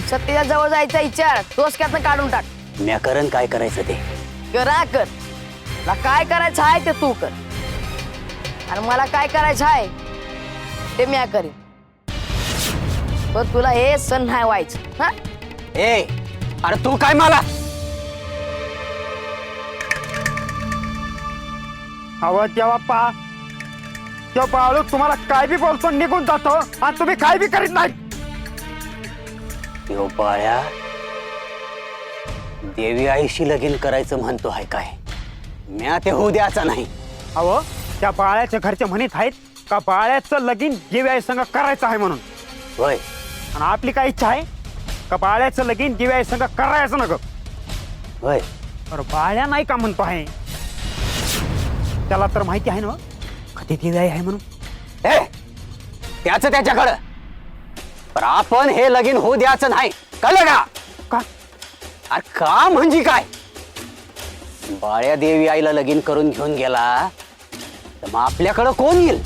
सत्तेच्या जवळ जायचा विचार डोसक्यातनं काढून टाक. म्या करण काय करायचं ते. करा कर. तुला काय करायचं आहे ते तू कर आणि मला काय करायचं आहे ते म्या करीन. पण तुला हे सण नाही व्हायचं. हा ए अरे तू काय मला अहो तेव्हा पा तेव्हा बाळू तुम्हाला काय बी बोलतो निघून जातो आणि तुम्ही काय बी करीत नाही. यो बाळ्या देवी आईशी लगीन करायचं म्हणतो आहे काय. म्या ते होऊ द्यायचा नाही. अहो त्या बाळ्याच्या घरचे म्हणत आहेत का बाळ्याचं लगीन दिव्याई संग करायचं आहे म्हणून. होय आणि आपली काय इच्छा आहे का बाळ्याचं लगीन दिव्याई संग करायचं नग. होय तर बाळ्या नाही का म्हणतो आहे. त्याला तर माहिती आहे ना कधी दिव्याई आहे म्हणून. ए त्याच त्याच्याकडं पण आपण हे लगीन होऊ द्यायचं नाही कळलं का. का अरे का म्हणजे काय. बाळ्या देवी आईला लगीन करून घेऊन गेला तर मग आपल्याकडं कोण येईल.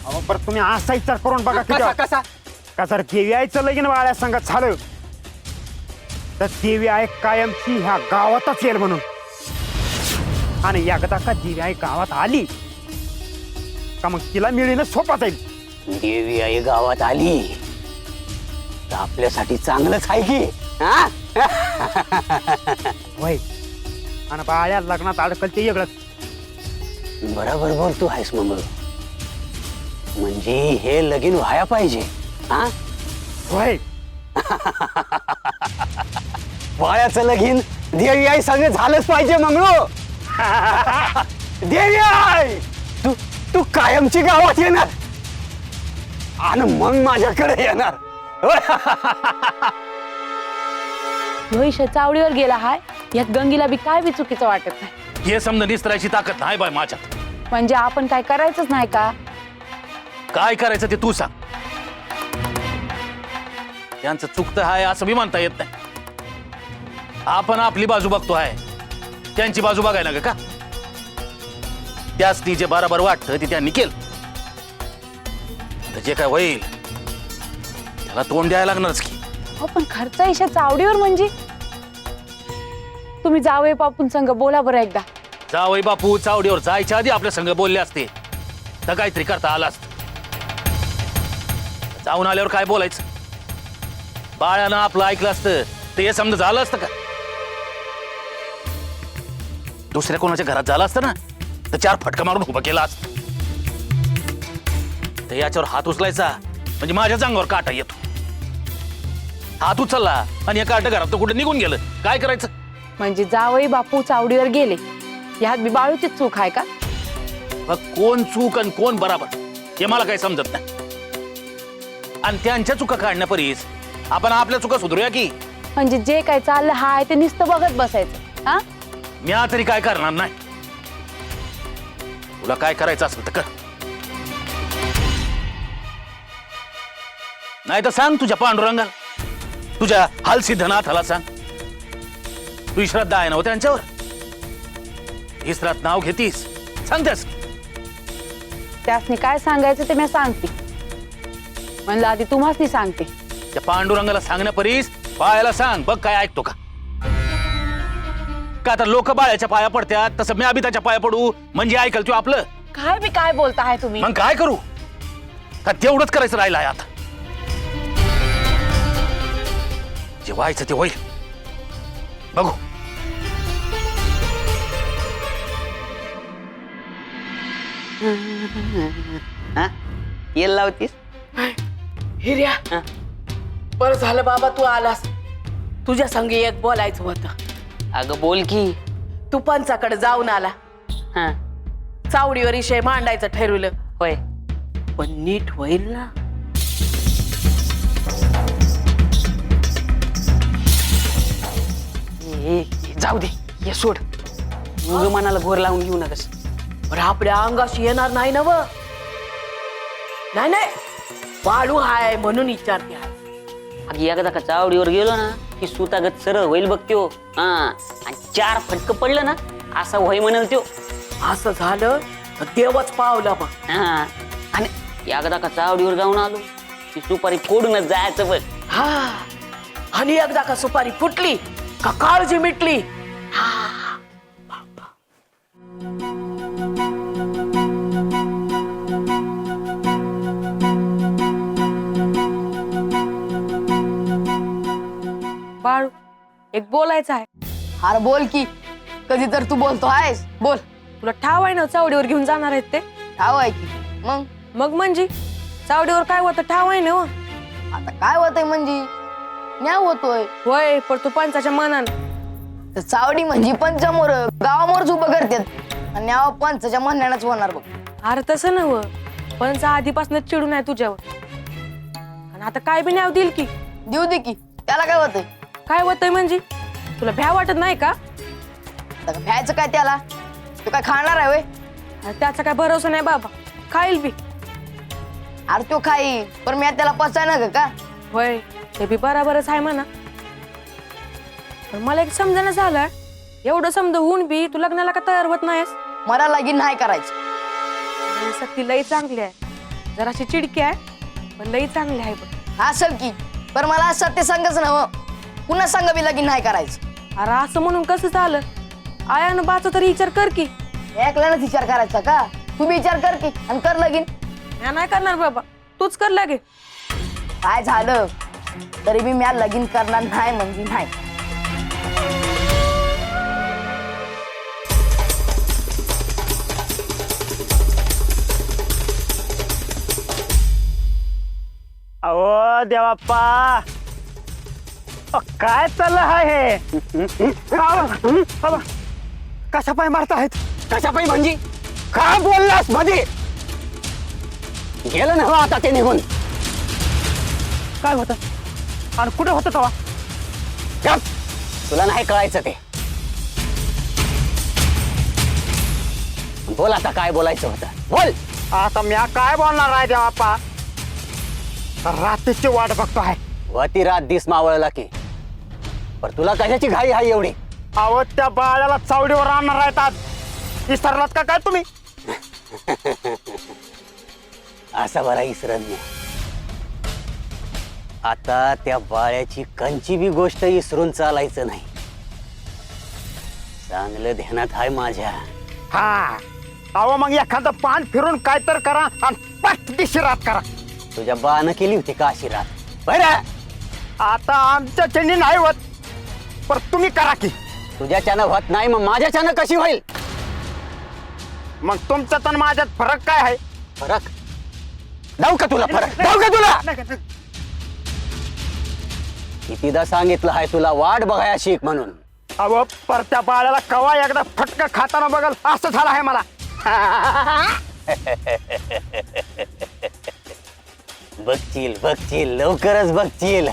अहो पण तुम्ही असा विचार करून बघा की कसा कसा का जर देवीआईचं लगीन बाळ्या संगत झालं तर देवी आई कायमची ह्या गावातच येईल म्हणून. आणि एकदा का देवी आई गावात आली का मग तिला मिळणं सोपं जाईल. देवी आई गावात आली तर आपल्यासाठी चांगलंच आहे की. हा होय आणि बाळ्या लग्नात अडकल ते वेगळंच. बरोबर बोलतो आहेस मग. म्हणजे हे लगीन व्हाया पाहिजे. हा होय बाळ्याचं लगीन देवी आई सगळं झालंच पाहिजे मंगळू. देवी आई तू तू कायमची गावात येणार आणि मग माझ्याकडे येणार. ह्यो चावडीवर गेला हाय. यात गंगीला बी काय बी चुकीचं वाटत नाही. हे समजा निस्त्रायची ताकद नाही बाय माझ्यात. म्हणजे आपण काय करायचंच नाही का. काय करायचं ते तू सांग. यांचं चुकतं आहे असं बी म्हणता येत नाही. आपण आपली बाजू बघतो आहे त्यांची बाजू बघायला का. त्याच ती जे बरोबर वाटतं ते त्यांनी केलं तर जे काय होईल त्याला तोंड द्यायला लागणारच की. हो पण खर्च ईशा चावडीवर म्हणजे. तुम्ही जावई बापून संग बोला बरं एकदा. जावई बापू चावडीवर जायच्या आधी आपल्या संग बोलले असते तर काहीतरी करता आलं असतं. जाऊन आल्यावर काय बोलायचं. बाळानं आपलं ऐकलं असतं तर हे समजा झालं असतं का. दुसऱ्या कोणाच्या घरात झालं असतं ना तर 4 फटका मारून उभं केला असतं. तर याच्यावर हात उचलायचा म्हणजे माझ्याच अंगावर काटा येतो. हात उचलला आणि या काटा घरात तो कुठे निघून गेलं काय करायचं. म्हणजे जावई बापू चावडीवर गेले यात बी बाळूची चूक आहे का. मग कोण चूक आणि कोण बराबर हे मला काही समजत नाही. आणि त्यांच्या चुका काढण्यापरीस आपण आपल्या चुका सुधरूया की. म्हणजे जे काय चाललं हाय ते नुसतं बघत बसायचं. हा मी तरी काय करणार नाही. तुला काय करायचं असेल तर कर. नाही तर सांग तुझ्या पांडुरंगाला तुझ्या हालसिद्धनाथाला सांग. तू श्रद्धा आहे ना त्यांच्यावर. इसरात नाव घेतीस सांगतेस. त्यासनी काय सांगायचं ते मी सांगते. म्हणलं आधी तुम्हासनी सांगते. त्या पांडुरंगाला सांगण्यापरीस बाळ्याला सांग बघ काय ऐकतो का. का तर लोक बाळ्याच्या पाया पडतात तसं मी अभि त्याच्या पाया पडू म्हणजे ऐकल तू आपलं. काय बी काय बोलता आहे तुम्ही. मग काय करू का तेवढंच करायचं राहिलं आहे आता. जे व्हायचं ते होईल बघू. येल लावतीस. हिर्या बरं झालं बाबा तू आलास. तुझ्या संग एक बोलायचं होतं. अगं बोल की. तू पंचाकडे जाऊन आला. हा चावडीवर विषय मांडायचं ठरवलं होय पण नीट होईल ना. जाऊ दे ये सोड. उग मनाला घोर लावून घेऊ नकस. बरं आपल्या अंगाशी येणार नाही ना व. नाही नाही बाळू हाय म्हणून विचारते आहे. अगं एकदा का चावडीवर गेलो ना की सुतागत सरळ होईल बघ त्यो. हा आणि 4 फटकं पडलं ना असा होय म्हणाल त्यो. असं झालं तर देवच पावला बघ. हा आणि एकदा का चावडीवर जाऊन आलो की सुपारी फोडूनच जायचं बघ. हा आणि एकदा का सुपारी फुटली का काळजी मिटली. बाळू एक बोलायचं आहे. अरे बोल की, कधी तर तू बोलतो आहेस, बोल. तुला ठाव आहे ना चावडीवर घेऊन जाणार आहेत ते? ठाव आहे की मग. मग म्हणजे चावडीवर काय होतं ठाव आहे ना हो? आता काय होतंय म्हणजे न्याय होतोय. होय पण तू पंचाच्या मनानं. तर चावडी म्हणजे पंचामोर गावामोरच उभं करतात आणि न्याव पंचाच्या म्हणण्यानंच होणार बघ. अरे तसं नव पंच आधीपासूनच चिडून आहे तुझ्यावर. आणि आता काय बी नाव देईल की. देऊ दे की, त्याला काय होतंय. काय होतंय म्हणजे तुला भ्या वाटत नाही का? आता भ्यायचं काय त्याला, तू काय खाणार आहे वय. अरे त्याचा काय भरोसा नाही बाबा, खाईल बी. अरे तो खाई पण मी त्याला पचाय ना का. होय ते बी बराबरच आहे म्हणा. पण मला एक समजणं झालं, एवढं समज होऊन बी तू लग्नाला का तयार होत नाहीस? मला लगीन नाही करायचं. अरे सत्ती लई चांगली आहे, जराशी चिडकी आहे पण लई चांगली आहे बघ. असेल की, पण मला सत्य सांगच ना, पुन्हा सांग मी लगीन नाही करायचं. अरे असं म्हणून कसं झालं? आयानं बाचा तरी विचार कर की. एकल्यानंच विचार करायचा का? तू बी विचार कर की आणि कर लगीन. मी नाही करणार बाबा, तूच कर लागे. काय झालं तरी बी म्या लगीन करणार नाही म्हणजे नाही. अहो देवाप्पा, काय चाललं आहे हे? कशा पाय मारत आहेत? कशा पायी म्हणजे का बोललास मध्ये? गेलं ना आता ते निघून. काय होतं आणि कुठे होतं तेव्हा? गप. तुला नाही कळायचं ते. बोल आता काय बोलायचं होतं, बोल. आता म्या काय बोलणार आहे देवाप्पा? रात्रीची वाट बघतो आहे. वती रात दिस मावळला की, पण तुला कशाची घाई आहे एवढी? अहो त्या बाळाला चावडीवर आणणार आहेत आज. विसरलात का काय तुम्ही? असा बरा इसरत नाही. आता त्या बाळ्याची कंची बी गोष्ट इसरून चालायचं नाही. चांगलं ध्यानात आहे माझ्या. हा अहो मग एखादं पान फिरून काय तर करा आणि पट दिशिरात करा. तुझ्या बानं केली होती का अशी रात? बरं आता आमच्या चंडी नाही होत, पण तुम्ही करा की. तुझ्याच्यानं होत नाही मग माझ्याच्यानं कशी होईल? मग तुमच्यात आणि माझ्यात फरक काय आहे? फरक जाऊ का तुला? फरक जाऊ का तुला? कितीदा सांगितलं आहे तुला वाट बघाया शिक म्हणून. अहो पर त्या बाळाला कवा एकदा फटका खाताना बघल असं झालं आहे मला. बघतील बघतील लवकरच बघतील.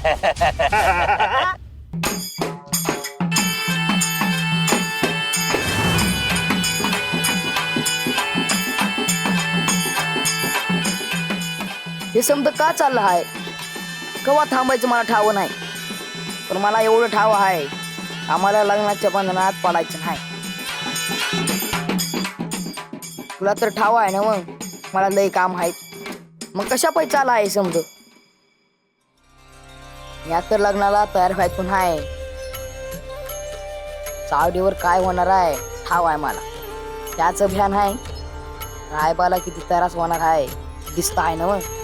हे समजा का चाललं आहे, कवा थांबायचं मला ठाव नाही. पण मला एवढं ठाव आहे, आम्हाला लग्नाच्या बंधनात पडायचं नाही. तुला तर ठाव आहे ना, मग मला लय काम आहेत. मग कशा पायी चाल आहे समज. या तर लग्नाला तयार व्हायचं नाही. चावडीवर काय होणार आहे ठाव आहे मला, त्याचं भ्यान आहे. रायबाला किती त्रास होणार आहे दिसत आहे ना. मग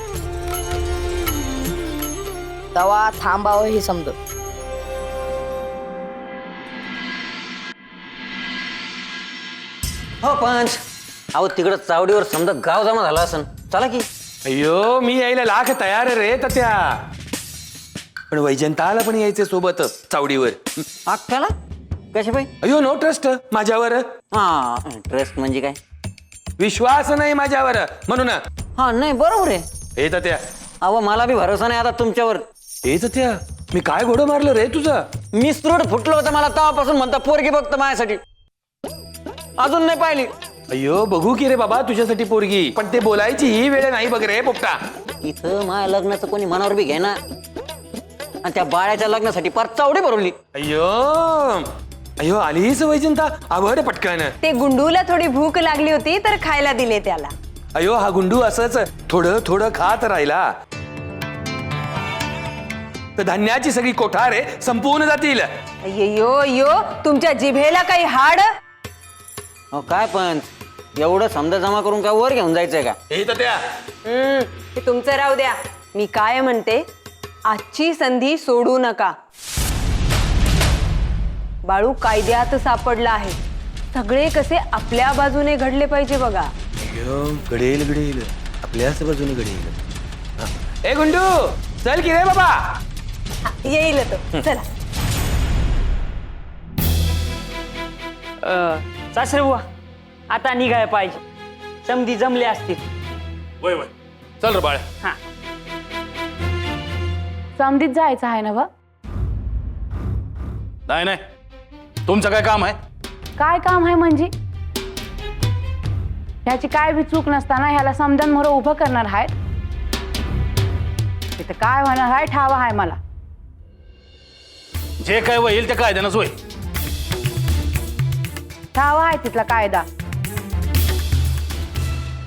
तवा थांबावं हे समज. हो पंच, अहो तिकडं चावडीवर समजा गाव जमा झाला असन, चला की. अयो मी यायला लाख तयार आहे रे त्या. पण वैजंताला पण यायचे सोबतच चावडीवर. अक्काला कशा पाई? अयो नो ट्रस्ट माझ्यावर. हा ट्रस्ट म्हणजे काय? विश्वास नाही माझ्यावर म्हणून. हा नाही बरोबर आहे. हे त्या अहो मला बी भरोसा नाही आता तुमच्यावर. हे त्या मी काय घोडं मारलं रे तुझं? मी स्त्रोड फुटलं होतं मला तेव्हापासून म्हणता पोरगी बघतो माझ्यासाठी. अजून नाही पाहिली. अयो बघू की रे बाबा तुझ्यासाठी पोरगी, पण ते बोलायची ही वेळ नाही बघ रे पोपटा. इथं माझ्या लग्नाचं कोणी मनावर बी घेना, आणि त्या बाळ्याच्या लग्नासाठी पार चावडी भरवली. अयो अयो आलीच वैजंता, आवड पटकन. ते गुंडूला थोडी भूक लागली होती तर खायला दिले त्याला. अयो हा गुंडू असंच थोडं थोडं खात राहिला. तर धान्याची सगळी कोठारे संपवून जातील. यो तुमच्या जिभेला काही हाड. अहो, काय पण एवढं समजा जमा करून काय वर घेऊन जायचंय का? हे तर त्या ते तुमचं राहू द्या. मी काय म्हणते, आजची संधी सोडू नका. बाळू कायद्यात सापडला आहे. सगळे कसे आपल्या बाजूने घडले पाहिजे बघा. घडेल घडेल आपल्याच बाजूने घडेल. ए गुंडू चल की रे बाबा. येईल तो. चला. सासरे बुवा आता निघाय पाहिजे. समधी जमले असतील. वय वय चल रे बाळ्या. हा समधीत जायचं आहे ना व? नाही नाही, तुमचं काय काम आहे? काय काम आहे म्हणजे? ह्याची काय बी चूक नसताना ह्याला समजांमोर उभं करणार आहे. तिथं काय होणार आहे ठावा आहे मला. जे काय होईल ते कायद्यानंच होईल. ठावा आहे तिथला कायदा.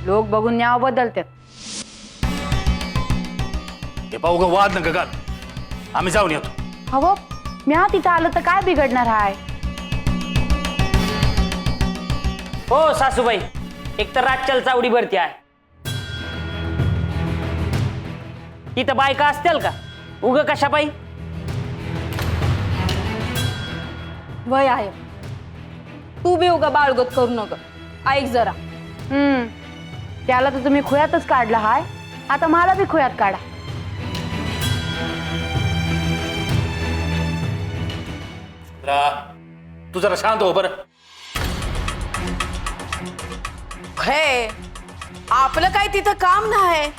लोक बघून न्याव बदलतात. हे पाहू का वाद नका घाल. आम्ही जाऊन येतो. हवं म्या तिथं आलं तर काय बिघडणार आहे? हो सासूबाई, एक तर रातच्याला चावडी भरती आहे. तिथं बायका असतील का? उग कशा बाई? वय आहे. तू बी उगा बाळगत करू नका. ऐक जरा. त्याला तर तुम्ही खुयातच काढला हाय. आता मला बी खुयात काढा. तू जरा शांत हो बरं. हे आपलं काय तिथं काम नाही.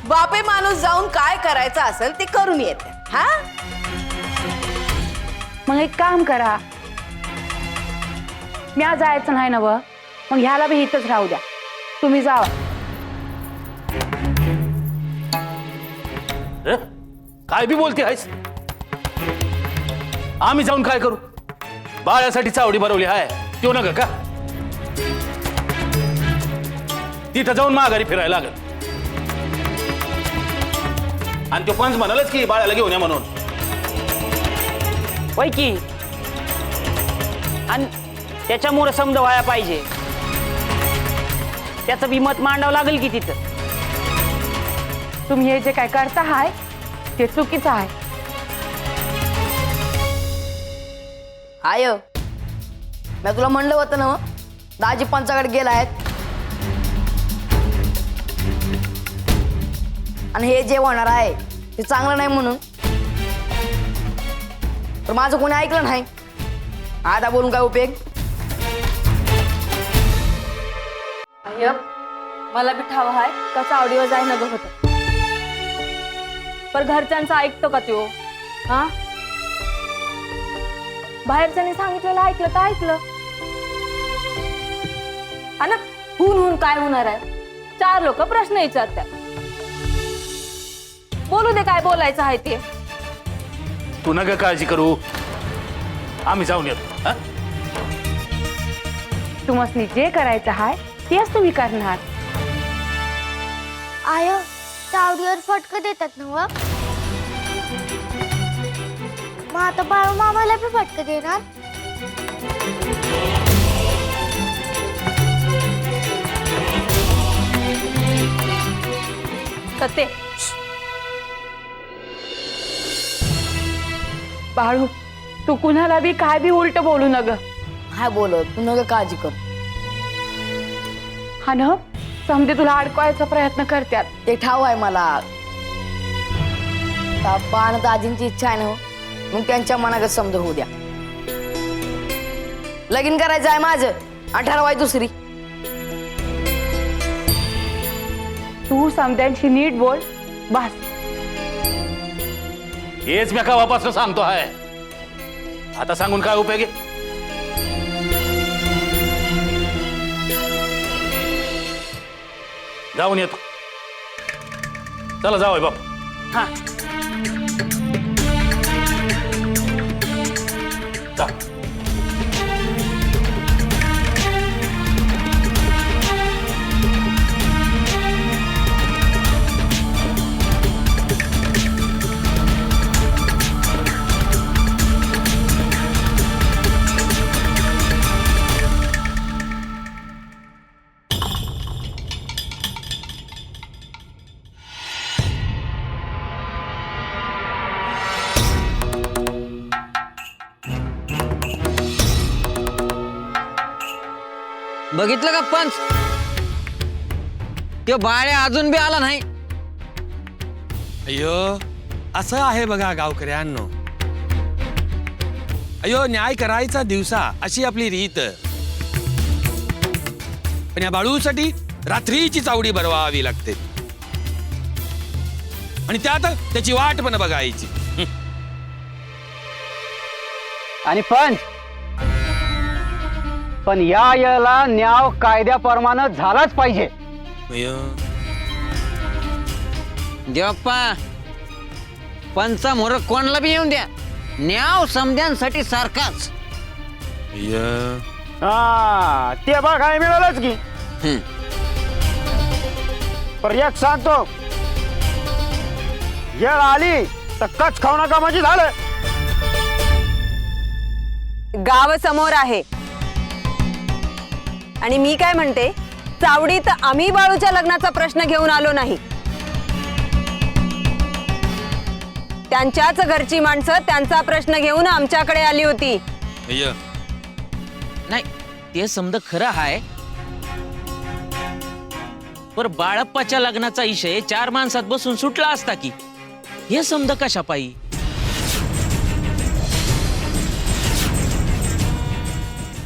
बापे माणूस जाऊन काय करायचं असेल ते करून येते. हा मग एक काम करा, म्या जायचं नाही ना व, मग ह्याला बी इथंच राहू द्या. तुम्ही जावा. रे, काय बी बोलते आहेस? आम्ही जाऊन काय करू? बाळ्यासाठी चावडी भरवली आहे तो नका का? तिथं जाऊन माघारी फिरायला लागल. आणि तो पंच म्हणालच की बाळ्याला घेऊन या म्हणून. वय की. आणि त्याच्यामुळे समज व्हायला पाहिजे. त्याचं बी मत मांडावं लागेल की तिथं. तुम्ही हे जे काय करता हाय ते चुकीचं आहे. आय मी तुला म्हणलं होतं ना, दाजी पंचाकडे गेलाय आणि हे जे होणार आहे ते चांगलं नाही म्हणून. तर माझं कोणी ऐकलं नाही. आता बोलून काय उपयोग? मला बी ठाव आहे का चावडीवर जाय नग होत. पर घरच्यांचं ऐकतो का त्यो? हा, बाहेरच्यांनी सांगितलेलं ऐकलं तर ऐकलं. हा ना, हुन काय होणार आहे? 4 लोक प्रश्न विचारतात. बोलू दे काय बोलायचं आहे ते. तू नका काळजी करू. आम्ही जाऊन येतो. तुम्हाला जे करायचं आहे तेच तुम्ही करणार. आय चावडीवर फटकं देतात ना व? मग आता बाळू मामाला बी फटकं देणार? सत्य. बाळू तू कुणाला बी काय बी उलट बोलू नग. हाय बोलत तू नका काळजी कर. हा न, समजे तुला अडकवायचा प्रयत्न करतात. ते ठाव आहे मला. पाहणं दाजींची इच्छा आहे ना, मग त्यांच्या मनागत समज होऊ द्या. लगीन करायचं आहे माझं आणि ठरवाय दुसरी. तू समद्यांशी नीट बोल बस. हेच मी कावापासून सांगतो आहे. आता सांगून काय उपयोग आहे? जाऊन येतो. चला जाऊ बाप. हा जा. बघितलं का पंच? तो बाळ्या अजून बी आला नाही. अयो असं आहे बघा गावकऱ्यांनो. अयो न्याय करायचा दिवसा अशी आपली रीत. पण या बाळूसाठी रात्रीची चावडी भरवावी लागते आणि त्यात त्याची वाट पण बघायची. आणि पण या याला न्याय कायद्याप्रमाणे झालाच पाहिजे. अयो देवप्पा पंचामोर कोणाला बी येऊन द्या, न्याव समध्यांसाठी सारखाच. अयो हा ते बघाय मिळालंच की. हं. पर एक सांगतो, येळ आली तर कच खाऊ नका म्हणजे झालं. गाव समोर आहे आणि मी काय म्हणते, चावडीत आम्ही बाळूच्या लग्नाचा प्रश्न घेऊन आलो नाही. त्यांच्याच घरची माणसं त्यांचा प्रश्न घेऊन आमच्याकडे आली होती. अयो नाही ते समज खरं आहे, पर बाळप्पाच्या लग्नाचा विषय 4 माणसात बसून सुटला असता की हे समज कशा पायी.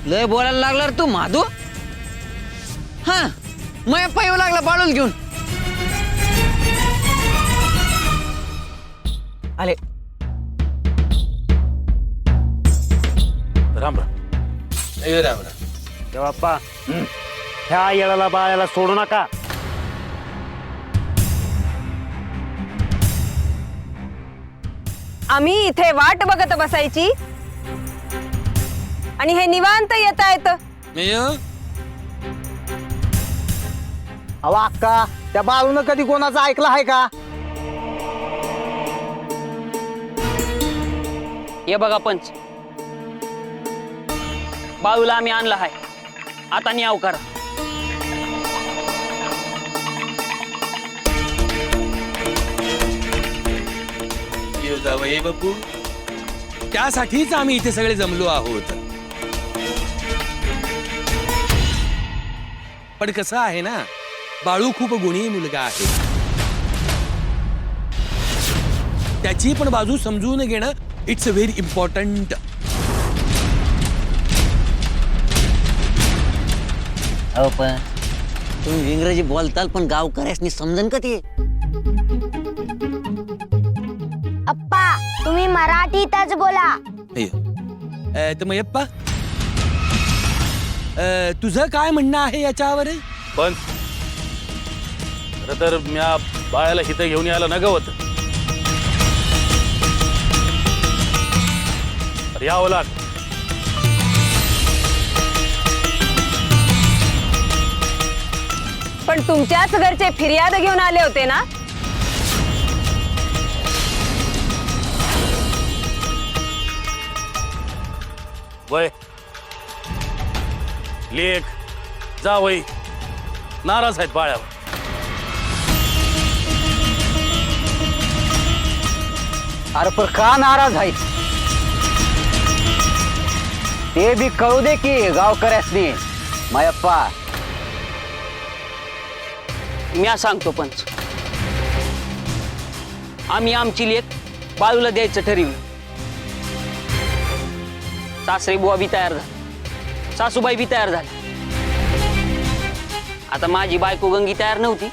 लय बोलायला लागला रे तू माधू. हा मग पायू लागला बाळूल घेऊन. आले राम राम. अयो राम राम. ते बाप्पा ह्या येळाला बाळाला सोडू नका. आम्ही इथे वाट बघत बसायची आणि हे निवांत येता येत. अयो अहो अक्का, त्या बाळूनं कधी कोणाचं ऐकलं आहे का? हे बघा पंच, बाळूला आम्ही आणला आहे, आता न्याव करा. अयो जावई बापू, त्यासाठीच आम्ही इथे सगळे जमलो आहोत. पण कसं आहे ना, बाळू खूप गुणी मुलगा आहे. त्याची पण बाजू समजून घेणं इट्स व्हेरी इम्पॉर्टंट. हो पण तुम्ही इंग्रजी बोलताल पण गावकऱ्यासनी समजन का ते? अप्पा तुम्ही मराठीतच बोला. अयो तर मयप्पा, तुझं काय म्हणणं आहे याच्यावर? पण खरं तर म्या बाळाला हिथं घेऊन यायला नगं होतं. तर यावं लाग. पण तुमच्याच घरचे फिर्याद घेऊन आले होते ना. वय लेख जावई नाराज आहेत बाळ्यावर. अरे पण का नाराज आहे ते बी कळू दे की गावकऱ्यासनी. मायप्पा म्या सांगतो पंच, आम्ही आमची लेक बाळूला द्यायचं ठरवलं. सासरे बुवा बी तयार झाले, सासूबाई बी तयार झाली. आता माझी बायको गंगी तयार नव्हती,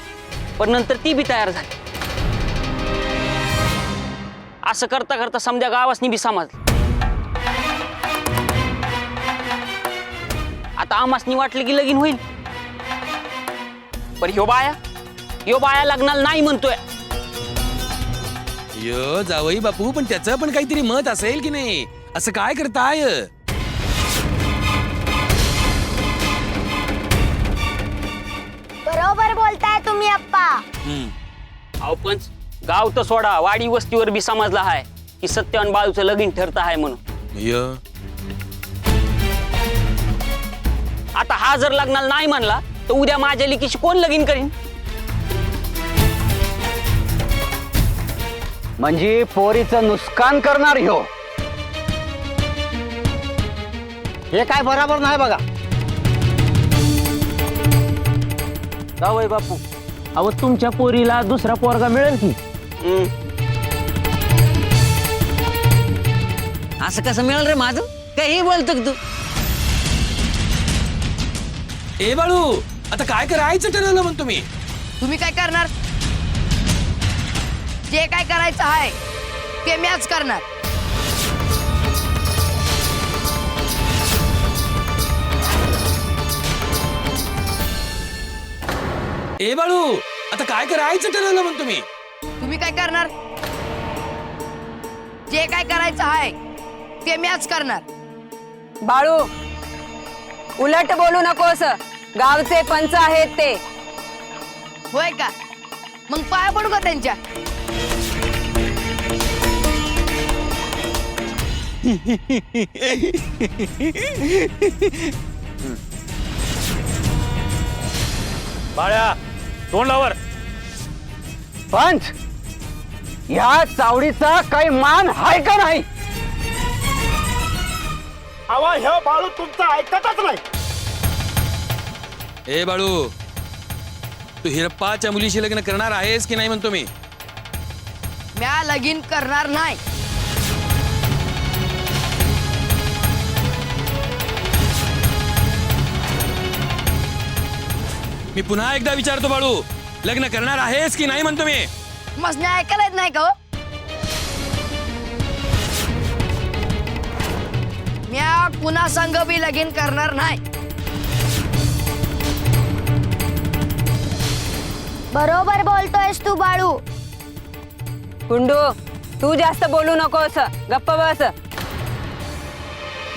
पण नंतर ती बी तयार झाली. असं करता करता समध्या गावासनी बी समजलं. आता आमासनी वाटलं की लगीन होईल, पण ह्यो बाया लग्नाला नाही म्हणतोय. यो जावई बापू, पण त्याचं पण काहीतरी मत असेल की नाही? असं काय करताय? बरोबर बोलताय तुम्ही अप्पा. अहो पंच, गाव तर सोडा, वाडी वस्तीवर बी समजला आहे की सत्यवान बाळूचं लगीन ठरत आहे म्हणून. यो आता हा जर लग्नाला नाही म्हणला तर उद्या माझ्या लेकीशी कोण लगीन करीन? म्हणजे पोरीचं नुकसान करणार ह्यो. हे काय बरोबर नाही बघा. जावई बापू. अहो तुमच्या पोरीला दुसरा पोरगा मिळेल की. असं कसं मिळालं रे माझं? काही बोलतो का तू? ए बाळू, आता काय करायचं ठरवलं म्हणतो मी? तुम्ही काय करणार? जे काय करायचं आहे ते मीच करणार. ए बाळू, आता काय करायचं ठरवलं म्हणतो मी? तुम्ही काय करणार? जे काय करायचं आहे ते मीच करणार. बाळू, उलट बोलू नकोस. गावचे पंच आहेत ते. होय का? मग पाया पडू का त्यांच्या? बाळ्या तोंड लावर. पंच, ह्या चावडीचा काही मान आहे का नाही? आवा हे बाळू तुमचं ऐकतच नाही. ए बाळू, तू हिरप्पाच्या मुलीशी लग्न करणार आहेस की नाही म्हणतो मी? म्या लगीन करणार नाही. मी पुन्हा एकदा विचारतो बाळू, लग्न करणार आहेस की नाही म्हणतो मी? मस्त ऐकायला येत नाही का हो? म्या पुन्हा संघ बी लगीन करणार नाही. बरोबर बोलतोयस तू बाळू. गुंडू, तू जास्त बोलू नकोस. गप्प बस.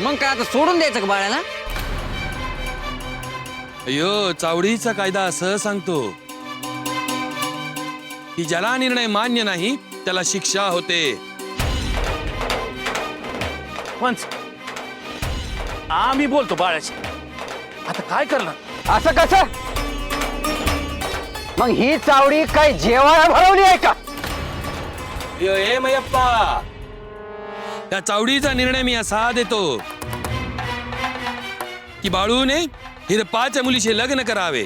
मग काय आता सोडून द्यायचं का बाळाला? अयो, चावडीचा कायदा असं सांगतो की ज्याला निर्णय मान्य नाही त्याला शिक्षा होते. पंच, आम्ही बोलतो बाळ्याशी. आता काय करणार? असं कसं? मग ही चावडी काय जेवायला भरवली आहे का? अयो, ए मयप्पा, त्या चावडीचा निर्णय मी असा देतो की बाळूने हिरपाच्या मुलीशी लग्न करावे,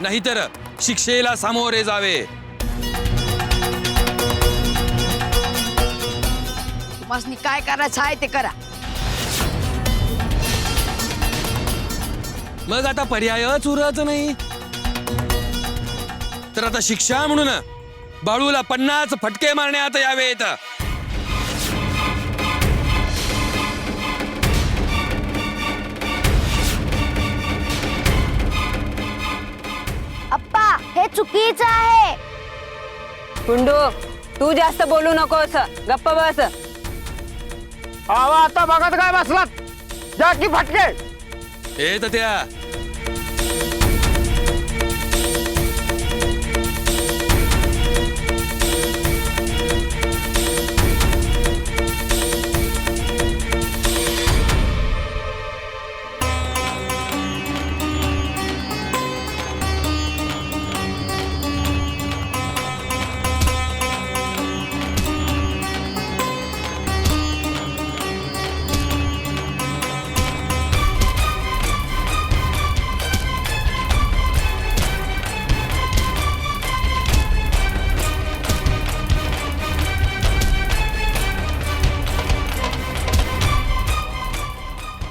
नाहीतर शिक्षेला सामोरे जावे. तुम्हाला काय करायचं आहे ते करा. मग आता पर्यायच उरत नाही. तर आता शिक्षा म्हणून बाळूला 50 फटके मारण्यात यावेत. अप्पा हे चुकीचं आहे. गुंडू, तू जास्त बोलू नकोस. गप्प बस. आवा आता बघत काय बसलात? जा की फटके. ए त्या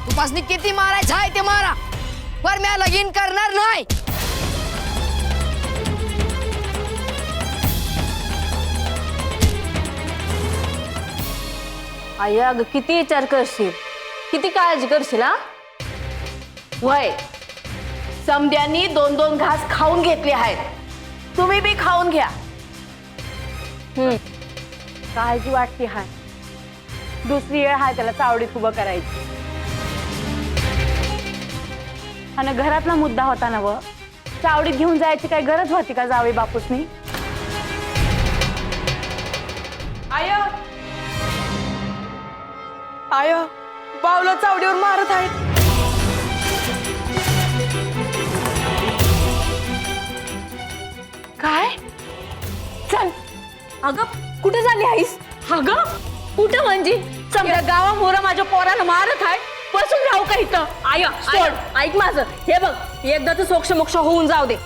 तुम्हाला किती मारायचं आहे ते मारा, पर म्या लगीन करणार नाही. आई अगं किती विचार करशील, किती काळजी करशील हा? वय समद्यांनी 2-2 घास खाऊन घेतले आहेत, तुम्ही बी खाऊन घ्या. काळजी वाटते हाय, दुसरी वेळ हाय त्याला चावडीत उभं करायची. आणि घरातला मुद्दा होता ना व, चावडीत घेऊन जायची काय गरज होती का जावे बापूसनी? आय आय बावला चावडीवर मारत आहेत. काय? चल अगं कुठे झाली आईस? अगं कुठं म्हणजे समजा गावामोर माझ्या पोराला मारत आहे. बसून राहू का इथं? आय सोड, ऐक माझं. हे बघ, एकदाच सोक्ष मोक्ष होऊन जाऊ दे.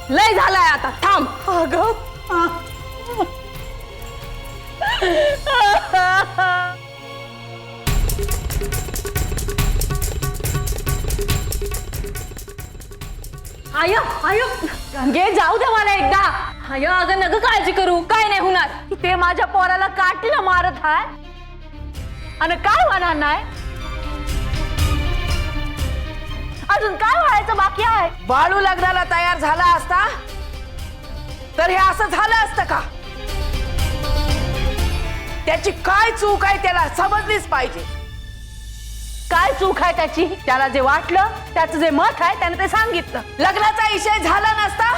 लय झालाय आता, थांब. अगं आय आय घे, जाऊ दे मला एकदा. आय अगं नग काळजी करू, काय नाही होणार. ते माझ्या पोराला काठीनं मारत हाय आणि काय होणार नाही. अजून काय व्हायचं बाकी आहे? बाळू लग्नाला तयार झाला असता तर हे असं झालं असतं का? त्याची काय चूक आहे त्याला समजलीच पाहिजे. काय चूक आहे त्याची? त्याला जे वाटलं, त्याचं जे मत आहे त्याने ते सांगितलं. लग्नाचा विषय झाला नसता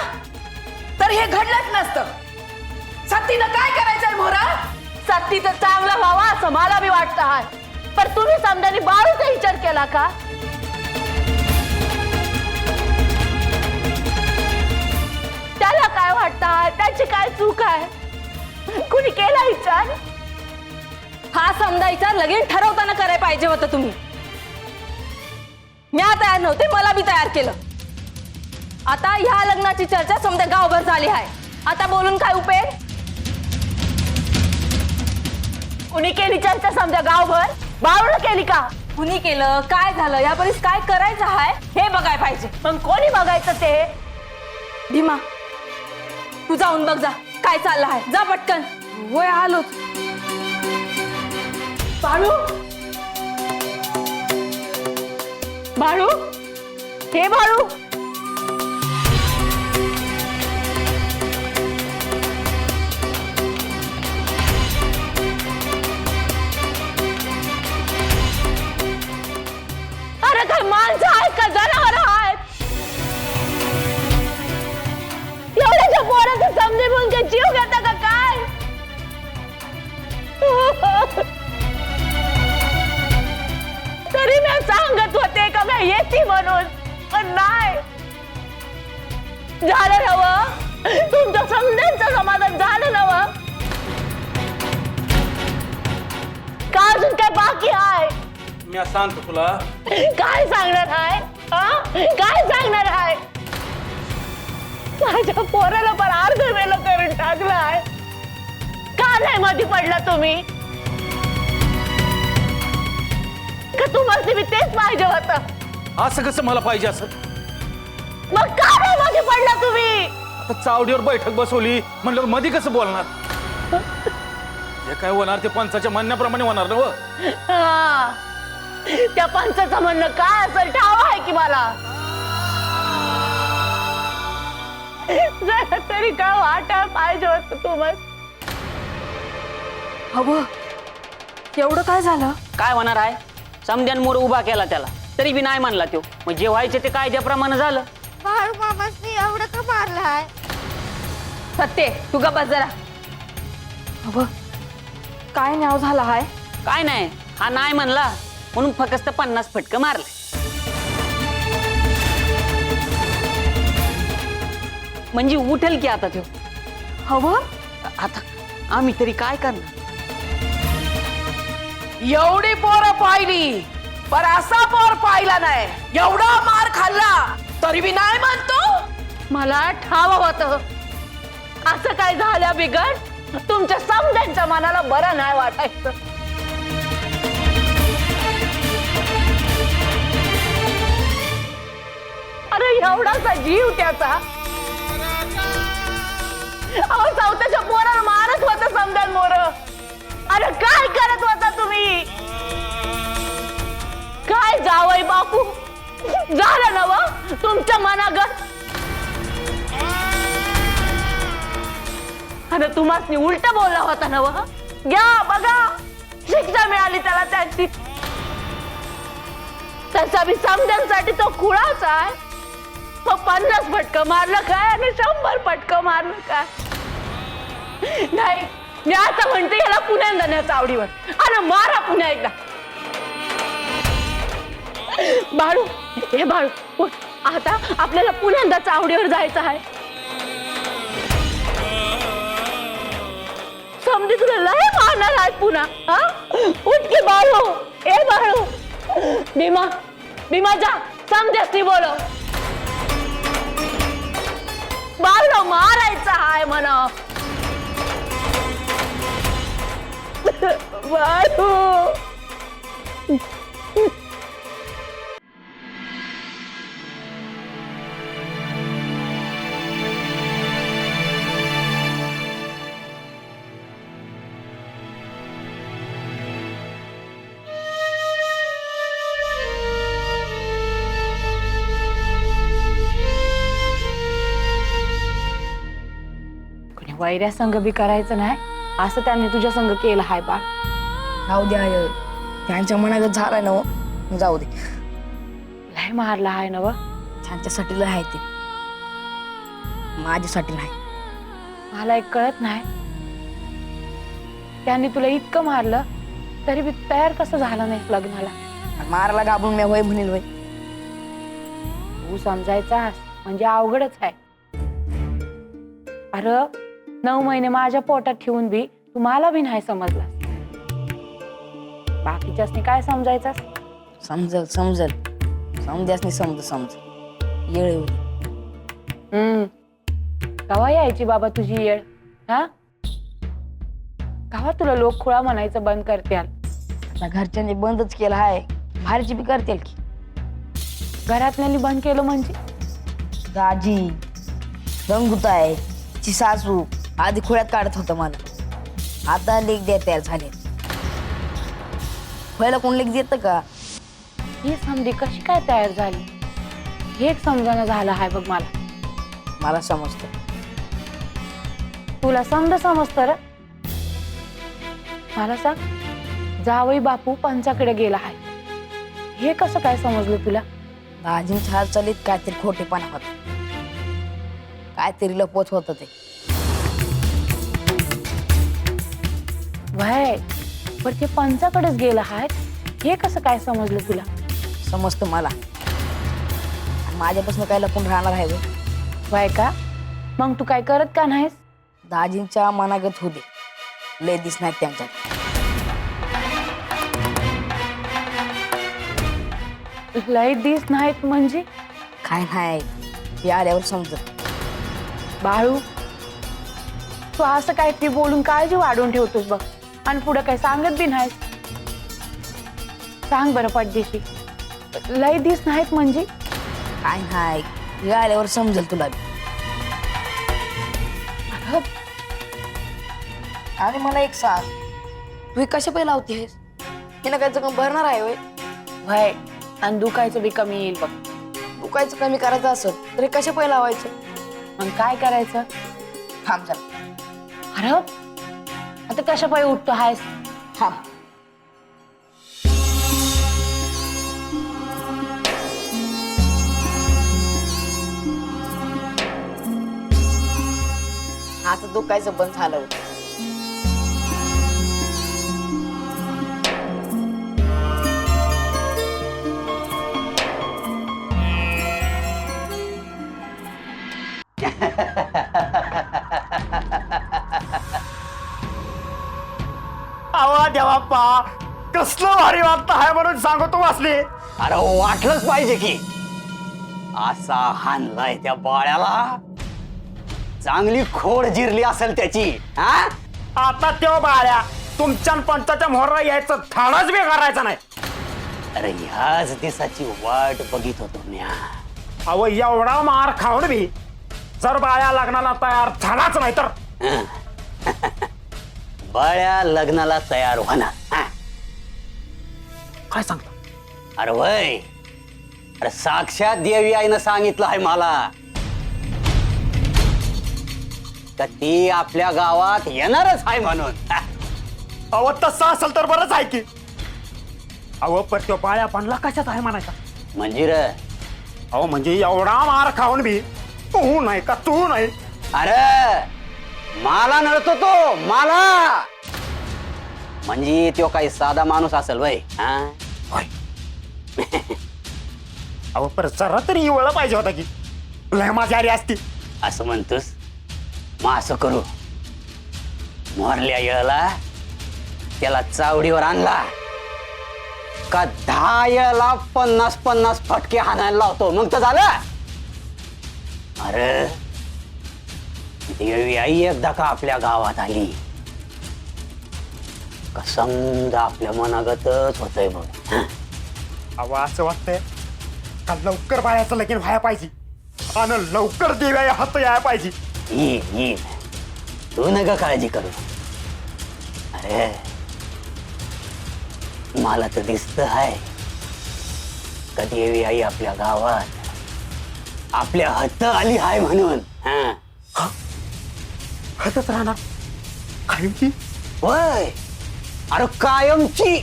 तर हे घडलंच नसतं. सत्तीनं काय करायचंय मोरा? सत्ती तर चांगला व्हावा असं मला बी वाटतं आहे. पण तुम्ही समजाने बाळूचा विचार केला का? त्याला काय वाटतं? त्याची काय चूक आहे? कुणी केला विचार? हा समजा विचार लगीन ठरवताना करायला पाहिजे होतं तुम्ही. मी तयार नव्हते, मला बी तयार केलं. आता ह्या लग्नाची चर्चा समजा गावभर झाली आहे. आता बोलून काय उपयोग? कुणी केली चर्चा समजा गावभर? बाळून केली का? कुणी केलं? काय झालं? या परिस काय करायचं आहे हे बघायला पाहिजे. पण कोणी बघायचं ते? भीमा, तू जाऊन बघ जा काय चाललं आहे. जा पटकन. होय आलोच. बाळू, बाळू, हे बाळू, अरे काय माणसं आहेत का जनावर आहेत? एवढ्याच्या पोराचं समजे म्हणून काय जीव घेता का काय? तरी मी सांगत होते का काय येते म्हणून, पण नाही झालं नवं. तुमच्या समजांचं समाधान झालं नवं का? अजून काय बाकी आहे? मी सांगतो तुला. काय सांगणार आहे? काय सांगणार आहे? माझ्या पोराला पण अर्ध वेळ करून टाकलाय. का नाही मध्ये पडला तुम्ही? का तुम्हाला मी तेच पाहिजे होतं? असं कसं मला पाहिजे असं? मग का नाही मध्ये पडला तुम्ही? आता चावडीवर बैठक बसवली म्हणलं मध्ये कसं बोलणार? जे काय होणार ते पंचाच्या म्हणण्याप्रमाणे होणार ना. हा, त्या पंचाचं म्हणणं काय असेल ठाव आहे की मला? जरा तरी काय वाटायला पाहिजे होतं तुम्हाला. हवं एवढं काय झालं? काय होणार आहे? समद्यान मोर उभा केला त्याला, तरी बी नाही मानला तो. मग जे व्हायचे ते कायद्याप्रमाणे झालं. बाळू मामासनी एवढं का मारलाय? सत्य, तू गप्प बस जरा. हवं काय नाव झाला हाय? काय नाही, हा नाही म्हणला म्हणून फक्त 50 फटकं मारले. म्हणजे उठेल की आता तो. हवं आता आम्ही तरी काय करणार? एवढी पोरं पाहिली पण असा पोर पाहिला नाही. एवढा मार खाल्ला तरी बी नाही म्हणतो. मला ठाव होतं असं काय झालं बिघड. तुमच्या समजांच्या मनाला बरं नाही वाटायचं. अरे एवढासा जीव त्याचा. अहो चौथ्याच्या पोराला मारत होता समजान मोर. अरे काय करत होता तुम्ही? काय जावई बापू झालं ना व तुमच्या मनागत. अरे तुम्हाला उलट बोलला होता ना व. घ्या बघा शिक्षा मिळाली त्याला त्याची. तसा बी समजांसाठी तो खुळाच आहे. तो 50 फटकं मारलं काय आणि 100 फटकं मारलं काय? नाही, मी आता म्हणते याला पुण्यांदा न्या चावडीवर आणि मारा पुन्हा एकदा. बाळू, हे बाळू उठ. आता आपल्याला पुण्यांदा चावडीवर जायचं आहे. समजी तुला लय मारणार आहे पुन्हा. हा उठ की बाळू. ए बाळू भीमा भीमा जा समजासनी बोलव. बाळूला मारायचं हाय म्हणा. बाळू वैऱ्या संघ बी करायचं नाही असं त्यांनी तुझ्या संघ केलं हाय बा. जाऊ दे आय, त्यांच्या मनागत झालाय ना हो. जाऊ दे. लय मारला हाय ना व. त्यांच्यासाठी लय आहे ते, माझ्यासाठी नाही. मला एक कळत नाही त्यांनी तुला इतकं मारलं तरी बी तयार कसं झालं नाही लग्नाला. आणि मारायला घाबरून मी होय म्हणेल होय. तू समजायचा म्हणजे अवघडच आहे. अरे 9 महिने माझ्या पोटात ठेवून बी तू मला बी नाही समजला. बाकीच्यासनी काय समजायचं. समजल समजल समजासनी समज येळ येऊ दे. कवा यायची बाबा तुझी येळ. हा कवा तुला लोक खुळा म्हणायचं बंद करत्याल. आता घरच्यांनी बंदच केलं आहे, बाहेरची बी करतील की. घरातल्यांनी बंद केलं म्हणजे दाजी रंगुताय ची सासू आधी खुळ्यात काढत होतं मला, आता लेख द्या तयार झाले. पहिला कोण लेख देत का. ही समधी कशी काय तयार झाली हे समजायला झालं हाय बघ मला. मला समजतं. तुला समजतं र. मला सांग जावई बापू पंचाकडे गेला हाय हे कसं काय समजलं तुला. दाजींच्या हालचालीत काहीतरी खोटेपणा होता, काहीतरी लपवत होत ते. वय पण ते पंचाकडेच गेला हाय हे कसं काय समजलं तुला. समजतं मला. माझ्यापासून काय लपून राहणार आहे बे. वय का मग तू काय करत का नाहीस. दाजींच्या मनागत होते लय दिस नाहीत त्यांच्यात. लय दिस नाहीत म्हणजे काय नाही ते आल्यावर समजत. बाळू तू असं काहीतरी बोलून काळजी वाढवून ठेवतोस बघ आणि पुढे काय सांगत बी नाहीस. सांग बरं पडदेशी लय दिस नाहीत म्हणजे काय नाही ते आल्यावर समजेल तुला बी. आणि मला एक सांग, तू कशा पहिला होतीस. हे ना काय जखम भरणार आहे होय. वय आणि दुखायचं बी कमी येईल बघ. दुखायचं कमी करायचं असत तरी कशा पहिला व्हायचं. मग काय करायचं. थांब जा. अरे आता कशा पायी उठतो हायस. थांब. आता दुखायचं बंद झालं. आवा देवाप्पा कसलं भारी वाटतं आहे म्हणून सांगतो वाचले. अरे वाटलंच पाहिजे की असा हानलाय त्या बाळ्याला, चांगली खोड जिरली असेल त्याची. हा आता तेव्हा बाळ्या तुमच्या पंचाच्या मोहरा यायचं थाळच बी करायचा नाही. अरे ह्याच दिवसाची वाट बघित होतो म्या. अव एवढा मार खाऊन बी जर बाळ्या लग्नाला तयार झालाच नाही तर बाळ्या लग्नाला तयार होणार. हा? काय सांगता. अरे वय अरे साक्षात देवी आईनं सांगितलं आहे मला का ती आपल्या गावात येणारच आहे म्हणून. अव तसं असेल तर बरंच आहे की. अव पण तो बाळ्या पणला कशात आहे म्हणायचा. म्हणजे र अहो म्हणजे एवढा मार खाऊन बी तू नाही का तू नाही. अरे मला नळतो तो मला. म्हणजे तो काही साधा माणूस असेल वय. अहो पर जरा तरी इवळला पाहिजे होता की लय माझी आली असती. असं म्हणतोस मग असं करू, मोरल्या येळला त्याला चावडीवर आणला का 10 याला 50-50 फटके हाणायला लावतो मग तर झालं. अरे देवी आई एकदा का आपल्या गावात आली का समजा आपल्या मनागतच होतंय बघ. हं? अहो असं वाटतंय का लवकर बाळ्याचं लगीन व्हायला पाहिजे आणि लवकर देव्या हात यायला पाहिजे. ये तू नका काळजी करू. अरे मला तर दिसत आहे का देवी आई आपल्या गावात आपल्या हात आली आहे म्हणून. हं? हातच राहणार कायमची. वय अरे कायमची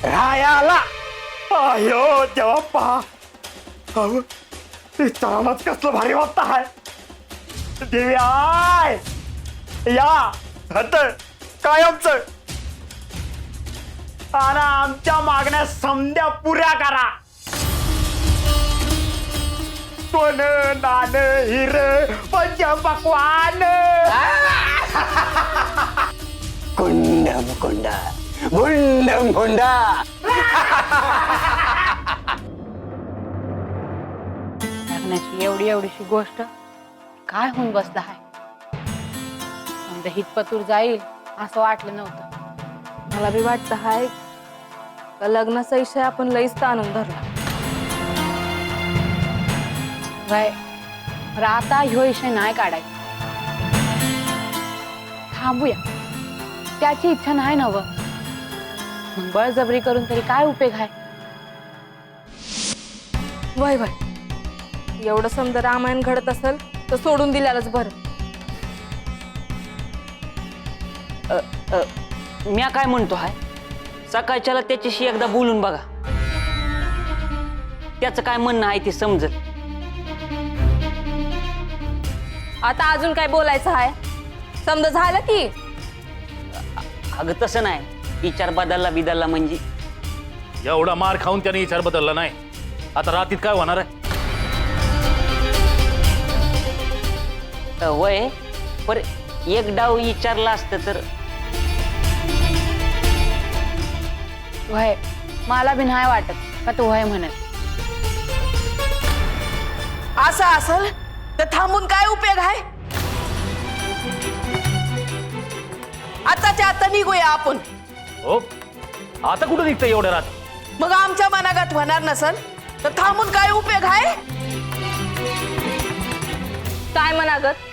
रायाला. अयो देवा पहा अहो ते चालाच कसलं भारी वाटत आहे. देवी आय या हत कायमच आणि आमच्या मागण्या समद्या पुऱ्या करा. सोनं नान हिर पंच पकवान. कुंडम कुंडा गुंडम गुंडा. लग्नाची एवढीशी गोष्ट काय होऊन बसलं आहे. समजा हितपतूर जाईल असं वाटलं नव्हतं. मला बी वाटतं हाय का लग्नाचा विषय आपण लईच आणून धरला. वय पण आता ह्यो विषय नाही काढायचा. थांबूया. त्याची इच्छा नाही नव मग बळजबरी करून तरी काय उपयोग आहे. वय वय एवढं समजा रामायण घडत असेल तर सोडून दिल्यालाच बरं. म्या काय म्हणतो हाय सकाळच्याला त्याच्याशी एकदा बोलून बघा. त्याचं काय म्हणणं आहे ते समजल. आता अजून काय बोलायचं आहे. समजा झालं की अगं तसं नाही. विचार बदलला म्हणजे एवढा मार खाऊन त्याने विचार बदलला नाही. आता रात्रीत काय होणार आहे. वय पर एक डाव विचारला असतं तर. वय मला बी नाही वाटत का तू वय म्हणत. असं असल तर थांबून काय उपयोग आहे. आताच्या आता निघूया आपण. हो आता कुठं निघतं एवढ्या रात. मग आमच्या मनागात होणार नसल तर थांबून काय उपयोग आहे. काय म्हणागत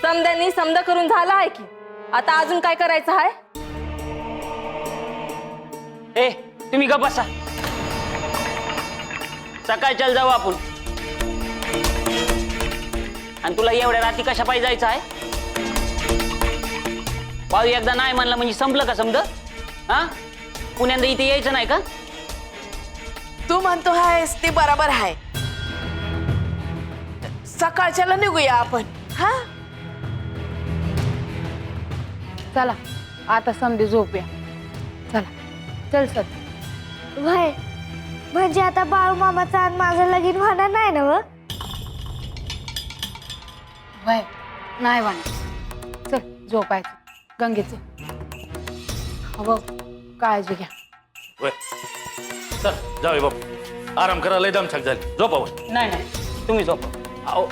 समद्यांनी समजा करून झाला आहे की आता अजून काय करायचं आहे. ए तुम्ही गप बसा. सकाळच्याला जाऊ आपण. आणि तुला एवढ्या रात्री कशा पाहिजे जायचं आहे. पाहू एकदा नाही म्हणलं म्हणजे संपलं का समजा. हा पुण्यांदा इथे यायचं नाही का. तू म्हणतो आहेस ते बरोबर आहे. सकाळच्याला निघूया आपण. हा चला आता समधी झोपूया. चला चल सर. वय म्हणजे आता बाळू मामाचं आणि माझं लगीन होणार नाही ना व. वय नाही वाटत. चल झोपायचं गंगेचं. हो काळजी घ्या. होय चल जाऊया बाबा. आराम करा. लय दमछाक झाली. झोपावं. नाही तुम्ही झोप. अहो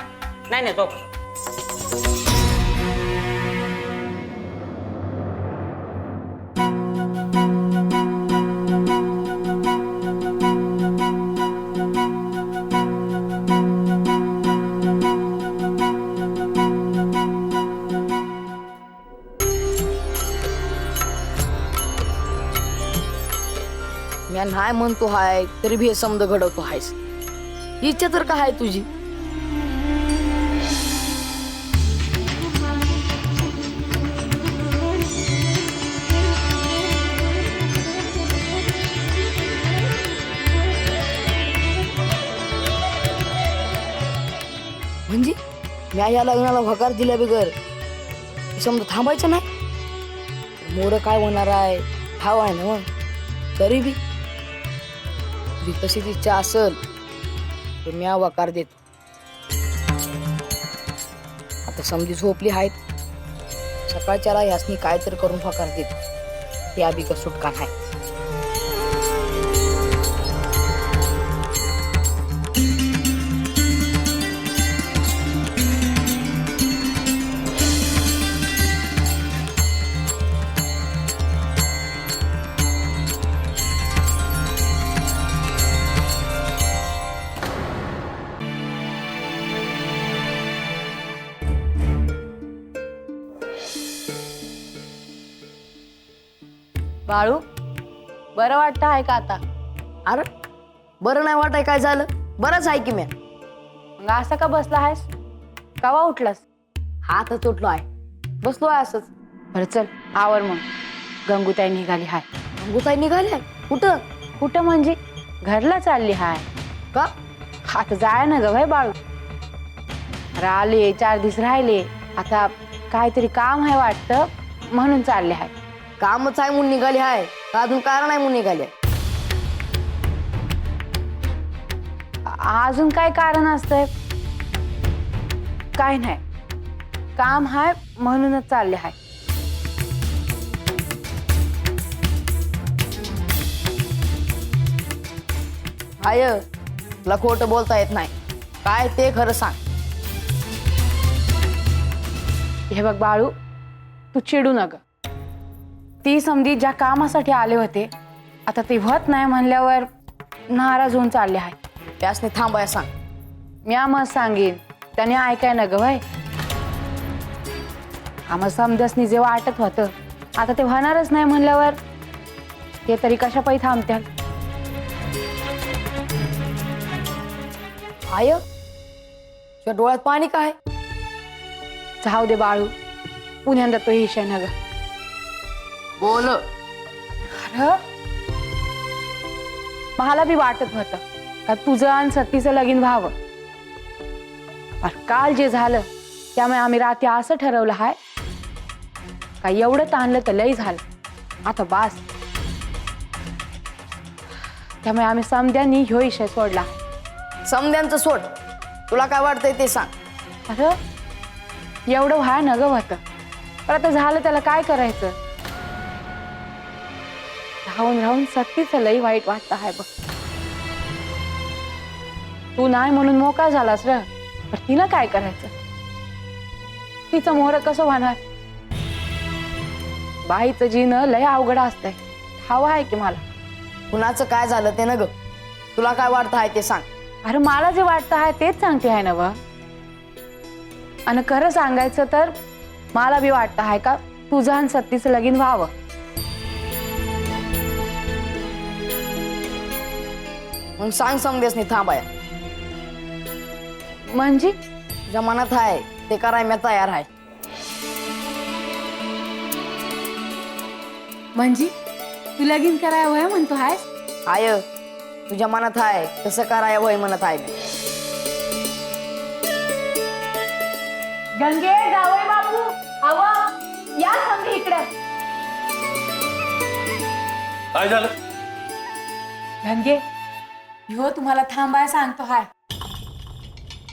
नाही झोप. मी नाही म्हणतो हाय तरी बी हे समज घडवतो हायस. इच्छा तर काय आहे तुझी. म्हणजे मी या लग्नाला होकार दिल्या बिगर समजा थांबायचं नाही. मोर काय होणार आहे ठाव आहे ना. मग तरी बी तशी इच्छा असल तर मी होकार देतो. आता समजी झोपली आहेत. सकाळच्याला यासनी काय तर करून होकार देतो. या बी का सुटका नाही. बाळू बरं वाटतं आहे का आता? अरे बरं नाही वाटाय, काय झालं? बरंच आहे की म्या. मग असं का बसला आहेस? कवा उठलास? हात तुटलो आहे, बसलो आहे असंच. बरं चल आवर मग. गंगूताई निघाली हाय. गंगूताई निघाल्या? कुठं? कुठं म्हणजे घरला चालली हाय. का? आता जाय ना ग भाई बाळू. अरे आले 4 दिवस राहिले, आता काहीतरी काम आहे वाटतं म्हणून चालले हाय. कामच आहे म्हणून निघाली आहे का अजून कारण आहे म्हणून निघाली आहे? अजून काय कारण असतंय? काय नाही, काम हाय म्हणूनच चालले हाय. आय तुला खोटं बोलता येत नाही, काय ते खरं सांग. हे बघ बाळू, तू चिडू नका. ती समधी ज्या कामासाठी आले होते, आता ते होत नाही म्हणल्यावर नाराज होऊन चालले आहे. त्यासने थांबाया सांग. म्या मग सांगेन, त्याने ऐकाय ना ग भाई. आम्हा समध्यासनी जे वाटत होतं आता ते होणारच नाही म्हणल्यावर ते तरी कशा पायी थांबत्याल. आय तुझ्या डोळ्यात पाणी काय? जाऊ दे बाळू, पुण्यांदा तो हिशय ना ग. बोल. अरे मला बी वाटत होतं का तुझं आणि सतीचं लगीन व्हावं, पण काल जे झालं त्यामुळे आम्ही रात्री असं ठरवलं हाय का एवढं ताणलं तर लई झालं, आता बास. त्यामुळे आम्ही समध्यांनी ह्यो विषय सोडला. समध्यांचं सोड, तुला काय वाटतंय ते सांग. अरे एवढं व्हाय न ग होतं, पण आता झालं त्याला काय करायचं. राहून राहून सतीचं लई वाईट वाटतं आहे बघ. तू नाही म्हणून मोकळा झालास र, पण तिनं काय करायचं? तिचं मोहर कसं होणार? बाईचं जीनं लय अवघड असतंय, हवं आहे की मला. कुणाचं काय झालं ते न ग, तुला काय वाटतं आहे ते सांग. अरे मला जे वाटतं आहे तेच सांगते आहे ना व. आणि खरं सांगायचं तर मला बी वाटतं आहे का तुझं आणि सतीचं लगीन व्हावं. मग सांग समदेसनी थांबाया. म्हणजे तुझ्या मनात आहे ते कराय मी तयार आहे. म्हणजे तू लगीन करायला वय म्हणतो आहेस? आय तुझ्या मनात आहे तसं कराय वय म्हणत आहे मी. गंगे जावई बापू, अव या संग इकडे. काय झालं? गंगे ह्यो तुम्हाला थांबाय सांगतो हाय.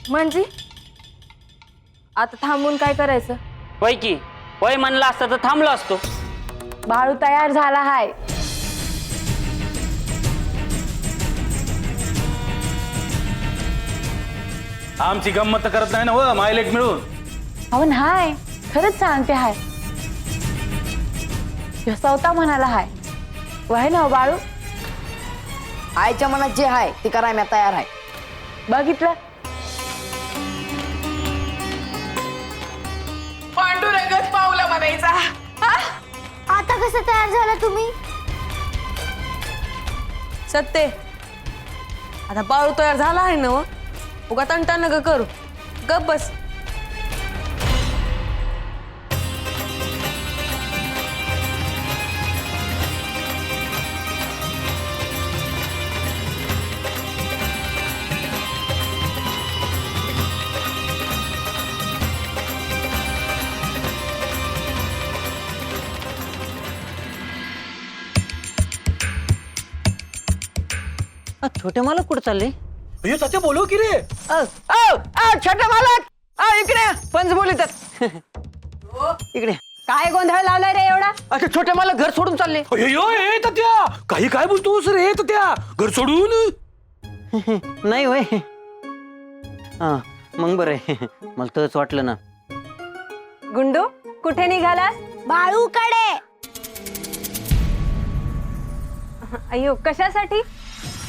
म्हणजे आता थांबून काय करायचं? होय की, होय म्हणला असता तर थांबलो असतो. बाळू तयार झाला हाय. आमची गंमत तर करत नाही ना व मायलेक मिळून. अहो हाय, खरंच सांगते हाय. ह्यो स्वतः म्हणाला हाय. वय ना हो बाळू? आईच्या मनात जे आहे ते कराय मी तयार आहे. बघितलं? पांडुरंगच पावलं म्हणायचा. आता कसं तयार झाला तुम्ही? सत्ते, आता बाळू तयार झाला आहे ना, उगा तंटा नका करू, गप बस. छोटे मालक कुठं चालले? सत्य बोलू की रे. छोटे मालक, इकडे पंच बोलितात. इकडे काय गोंधळ लावलाय रे एवढा? अच्छा, छोटे मालक घर सोडून चालले. अयो ए तत्या, काही काय बोलतोस रे तत्या, घर सोडून? नाही होय. हा मग बरं आहे, मला तच वाटलं ना. गुंडू कुठे निघालास? बाळूकडे. अयो कशासाठी?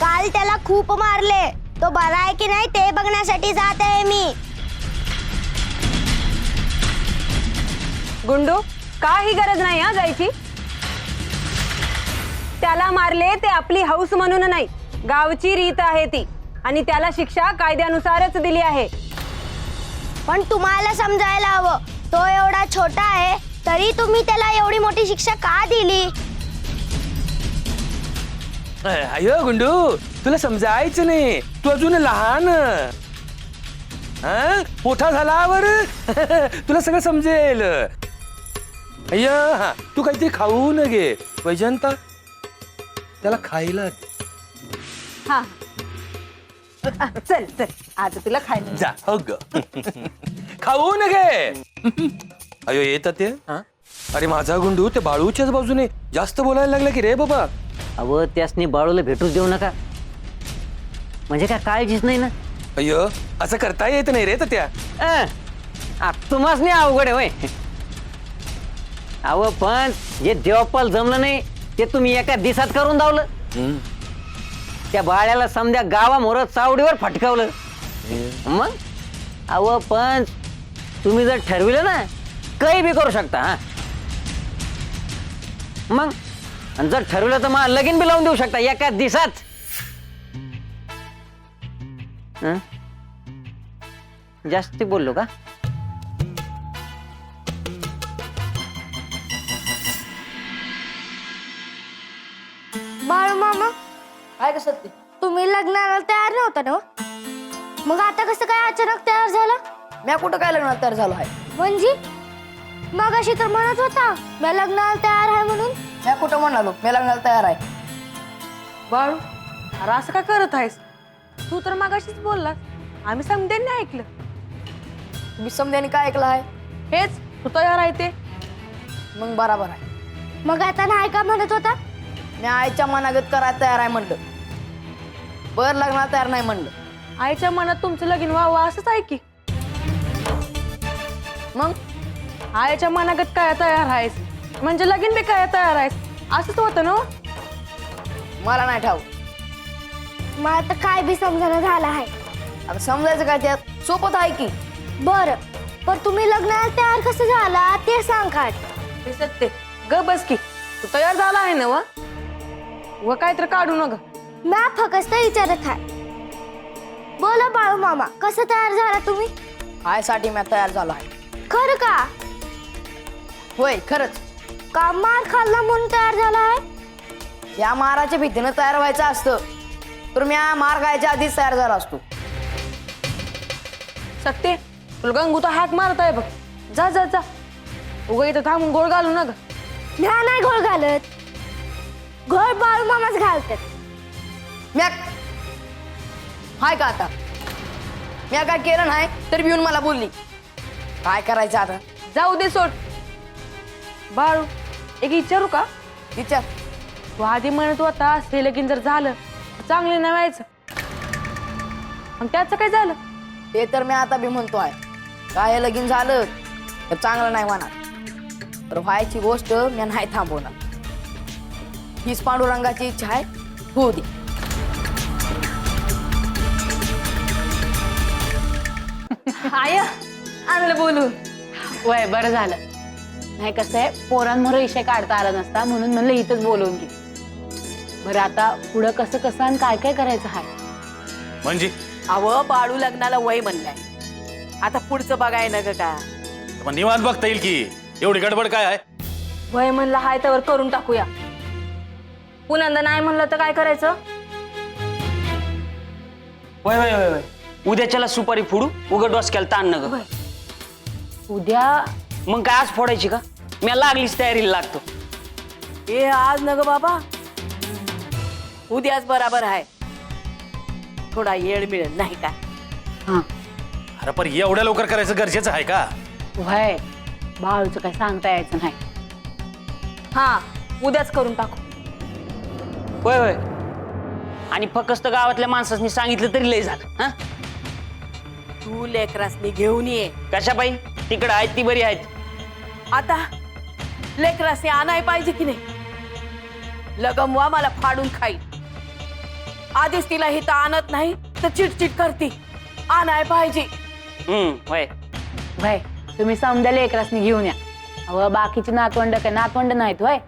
काल त्याला खूप मारले, तो बरा आहे की नाही ते बघण्यासाठी जात आहे मी. गुंडू काही गरज नाही हा जायची. ज्याला मारले ते आपली हौस म्हणून नाही, गावची रीत आहे ती, आणि त्याला शिक्षा कायद्यानुसारच दिली आहे. पण तुम्हाला समजायला हवं, तो एवढा छोटा आहे तरी तुम्ही त्याला एवढी मोठी शिक्षा का दिली? अयो गुंडू, तुला समजायचं नाही, तू अजून लहान. हा? मोठा झाल्यावर तुला सगळं समजेल. अय्या, तू काहीतरी खाऊ न घे वैजंता, त्याला खायला हा चल चल, आता तुला खायला जा. हो ग खाऊ न घे. अयो येत ते. अरे माझा गुंडू ते बाळूच्याच बाजूने जास्त बोलायला लागला की रे बाबा. अव त्यासनी बाळूला भेटूच देऊ नका, म्हणजे काय काळजीच नाही ना. अय्यो असं करता येत नाही रे त्या. तुम्हाच नाही अवघड आहे होय. अव पण जे देवपाल जमलं नाही ते तुम्ही एका दिवसात करून दावलं. त्या बाळ्याला समध्या गावामोर चावडीवर फटकावलं. मग अव पण तुम्ही जर ठरविलं ना, काही बी करू शकता. हा मग आणि जर ठरवलं तर मला लगीन बी लावून देऊ शकता एका दिवसात. जास्ती बोललो का? बाळू मामा, काय कसं ते तुम्ही लग्नाला तयार नव्हता ना? मग आता कसं काय अचानक तयार झाला? मी कुठं काय लग्नाला तयार झालो आहे? म्हणजे मगाशी तर म्हणत होता मी लग्नाला तयार आहे म्हणून. मी कुठं म्हणालो मी लग्नाला तयार आहे? बाळू, अरे असं का करत आहेस? तू तर मागाशीच बोललास, आम्ही समजेने ऐकलं. तुम्ही समजाने काय ऐकलं आहे? हेच तू तयार आहे ते. मग बराबर आहे. मग आता नाही का म्हणत होता? मी आईच्या मनागत करायला तयार आहे म्हणलं, बर लग्नाला तयार नाही म्हणलं. आईच्या मनात तुमचं लगीन व्हावं असंच आहे की. मग आईच्या मनागत काय तयार आहेस म्हणजे लगीन बी काय तयार आहेस, असंच होतं ना? मला नाही ठाऊ. मला तर काय बी समजणं झालं आहे. आता समजायचं काय त्यात? सोपत आहे की. बर, पण तुम्ही लग्नाला तयार कसं झाला ते सांग. काढ हे सत्य ग बस की. तू तयार झाला आहे ना? व काय तर काढू नका. मी फक्त विचारत आहे. बोला बाळू मामा, कसं तयार झाला तुम्ही? आयसाठी मी तयार झालो आहे. खरं का? होय खरंच. का मार खाल्ला म्हणून तयार झाला आहे? या माराच्या भीतीनं तयार व्हायचं असतं तर मी मार खायच्या आधीच तयार झाला असतो. सत्य, तुला गंगू तर हाक मारत आहे बघ. जा जा जा, उगा इथं थांबून गोळ घालू नका. म्या नाही घोळ घालत, घोळ बाळू मामाच घालतात. म्या हाय का आता? म्या काय केलं नाही तर भिऊन मला बोलली. काय करायचं आता? जाऊ दे सोड. बाळू, एक विचारू का? विचार. तू आधी म्हणत होता हे लगीन जर झालं तर चांगलं नाही व्हायचं, मग त्याचं काय झालं? ते तर मी आता बी म्हणतो आहे, काय हे लगीन झालं तर चांगलं नाही होणार, तर व्हायची गोष्ट मी नाही थांबवणार. हीच पांडुरंगाची इच्छा आहे, होऊ दे. आय आणलं बोलून. वय बरं झालं. नाही कसं आहे, पोरांमोर विषय काढता आला नसता म्हणून म्हणलं इथंच बोलवून घे. बरं आता पुढं कसं कसं आणि काय काय करायचं आहे? म्हणजे अव बाळू लग्नाला वय म्हणलाय, आता पुढचं बघाय ना ग का. मग निवांत बघता येईल की, एवढी गडबड काय आहे? वय म्हणलं हाय त्यावर करून टाकूया. पुन्हा नाही म्हणलं तर काय करायचं? वय वय वय वय, उद्याच्याला सुपारी फोडू, उघड डोसक्याला ताण न ग. उद्या मग काय आज फोडायची का? मी लागलीच तयारीला लागतो. ए आज न ग बाबा, उद्याच बराबर आहे. थोडा येळ मिळेल नाही का? अरे पण एवढ्या लवकर करायचं गरजेचं आहे का? वय बाळूचं काय सांगता यायचं नाही. हा, उद्याच करून टाकू. होय होय, आणि फक्त गावातल्या माणसांनी सांगितलं तरी लय झालं. हा, तू लेकरासनी घेऊन ये. कशा बाई तिकडं आहेत ती बरी आहेत. आता लेकरासनी आणाय पाहिजे की नाही? लगमवा मला फाडून खाई. आधीच तिला हिता आणत नाही तर चिडचिड करती. आणाय पाहिजे. होय वय तुम्ही समजा लेकरासनी घेऊन या. अहो बाकीची नातवंड काय नातवंड नाहीत. वय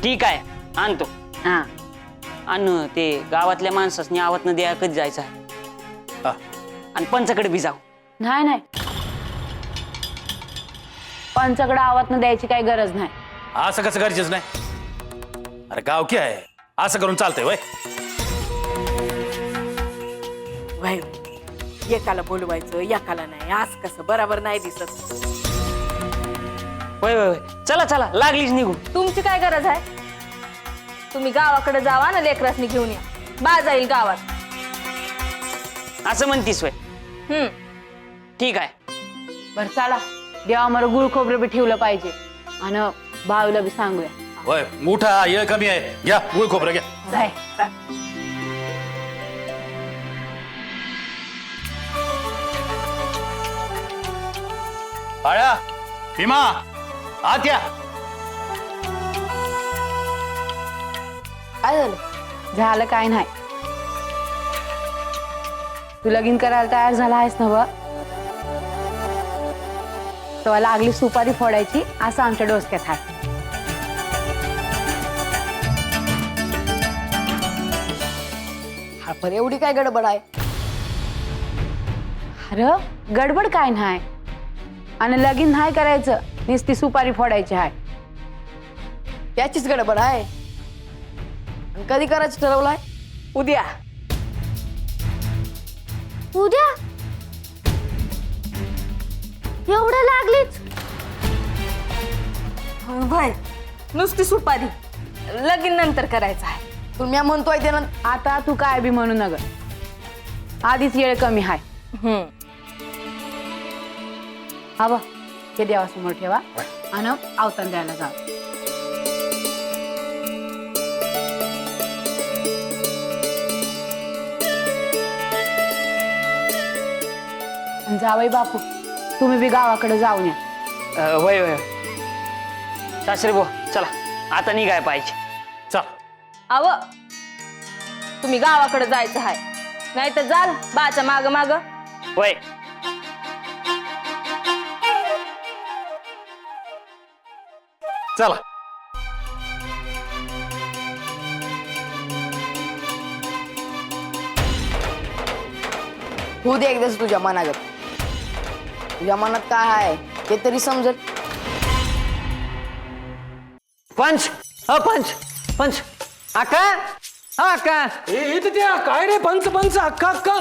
ठीक आहे आणतो. हा आणि ते गावातल्या माणसासनी आवत न द्या कधी जायचं आहे. हा. आणि पंचाकडे बी जाऊ. नाही नाही, पंचाकडे आवाज न द्यायची काही गरज नाही. असं कसं गरजेच नाही? अरे गाव की आहे, असं करून चालतंय वय? वय एकाला बोलवायचं एकाला नाही, आज कसं बरोबर नाही दिसत. होय होय होय. चला चला लागलीच निघू. तुमची काय गरज आहे? तुम्ही गावाकडे जावा ना, लेकरासनी घेऊन या. बा जाईल गावात. असं म्हणतीस वय? ठीक आहे. बरं चला, देवा मला गुळ खोबरं बी ठेवलं पाहिजे आणि भाऊला बी सांगूया. वय मोठा येळ कमी आहे, घ्या गुळ खोबरं घ्या. जाय. आळ्या भीमा आत या. काय झालं? झालं काय नाही. तू लगीन करायला तयार झाला आहेस ना व? तेव्हा लागली सुपारी फोडायची असं आमच्या डोसक्यात आहे. हा पण एवढी काय गडबड आहे? अरे गडबड काय नाही, आणि लगीन नाही करायचं, नुसती सुपारी फोडायची आहे. त्याचीच गडबड आहे. आणि कधी करायचं ठरवलंय? उद्या. उद्या एवढं लागलीच? भाई नुसती सुपारी, लगीन नंतर करायचं आहे. तुम्ही म्हणतोय ते ना. आता तू काय बी म्हणू नग, आधीच येळ कमी आहे. हवं हे देवासमोर ठेवा आणि अवतार द्यायला जा. जावई बापू, तुम्ही बी गावाकडे जाऊन या. वय वय. सासरे बो चला, आता निघाय पाहिजे. चल. अव तुम्ही गावाकडे जायचं आहे, नाही तर जाल बाच्या माग माग. वय. चला. होऊ दे एकदाच तुझ्या मनागत. तुझ्या मनात काय आहे ते तरी समजत. पंच पंच पंच अक्का अक्का. त्या काय रे पंच पंच अक्का अक्का.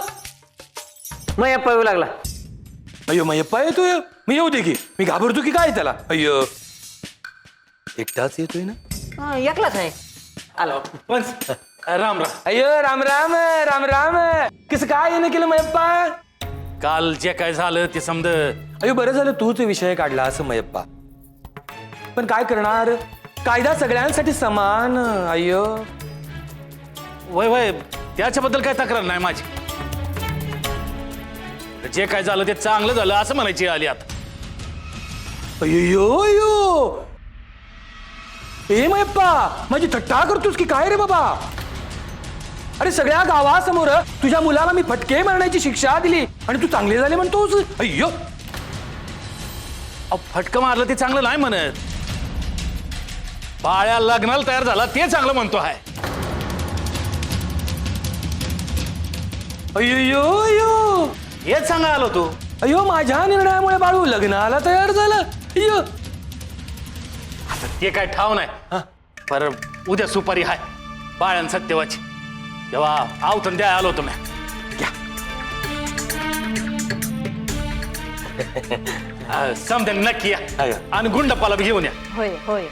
मग पळू लागला. अय्यो मयप्पा येतोय. मी येऊ दे की, मी घाबरतो की काय त्याला. अय्यो एकटाच येतोय ना? एकलाच आहे. आलो पंच राम राम. अय्यो राम राम राम राम. कसं काय येणं केलं मयप्पा? काल जे काय झालं ते समज. अय्यो बरं झालं तूच विषय काढला असं मयप्पा. पण काय करणार, कायदा सगळ्यांसाठी समान. अय्यो वय वय त्याच्याबद्दल काय तक्रार नाही माझी. जे काय झालं ते चांगलं झालं असं म्हणायची आली आता. अय्यो अय्यो. ए मयप्पा माझी थट्टा करतोस की काय रे बाबा? अरे सगळ्या गावासमोर तुझ्या मुलाला मी फटके मारण्याची शिक्षा दिली आणि तू चांगले झाले म्हणतोस. अय्यो. फटकं मारलं ते चांगलं नाही म्हणत. बाळ्या लग्नाला तयार झाला ते चांगलं म्हणतो आहे. अय्यो अय्यो. हेच सांगा आलो तू. अय्यो माझ्या निर्णयामुळे बाळू लग्नाला तयार झालं. अय्यो. आता ते काय ठाव नाही. पर उद्या सुपारी हाय बाळ्यान सत्यवाची. तेव्हा आवतन द्या आलो तुम्ही. समजा नक्की या आणि गुंडप्पाला बी घेऊन या. होय होय.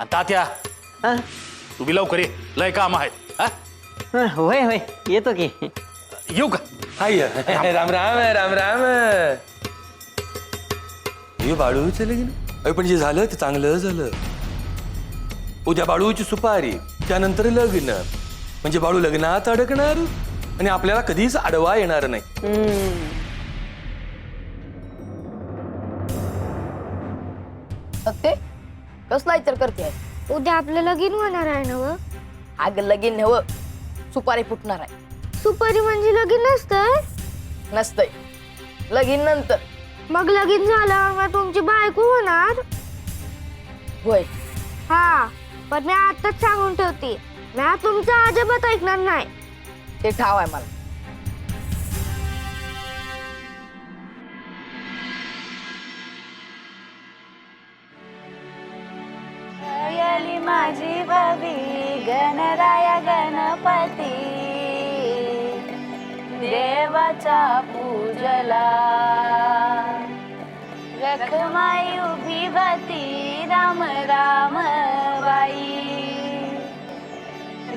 आणि तात्या तू बी लवकर ये, लय काम आहेत. होय होय येतो की. येऊ का? अय्य राम राम राम राम. अय्यो बाळूचं लगीन. अय्यो पण जे झालं ते चांगलं झालं. उद्या बाळूची सुपारी, त्यानंतर लग्न. म्हणजे बाळू लग्नात अडकणार आणि आपल्याला कधीच आडवा येणार नाही. ते कसला विचार करते? उद्या आपलं लगीन होणार आहे ना व? अगं लगीन नव, सुपारी फुटणार आहे. सुपारी म्हणजे लगीन नसतंय? नसतंय, लगीन नंतर. मग लगीन झालं मग तुमची बायको होणार? होय. हा पण मी आताच सांगून ठेवते, मी तुमचं अजिबात ऐकणार नाही. ते ठाव आहे मला. माझी भावी गणराया गणपती देवाचा पूजला रखमाई उभी भती राम राम बाई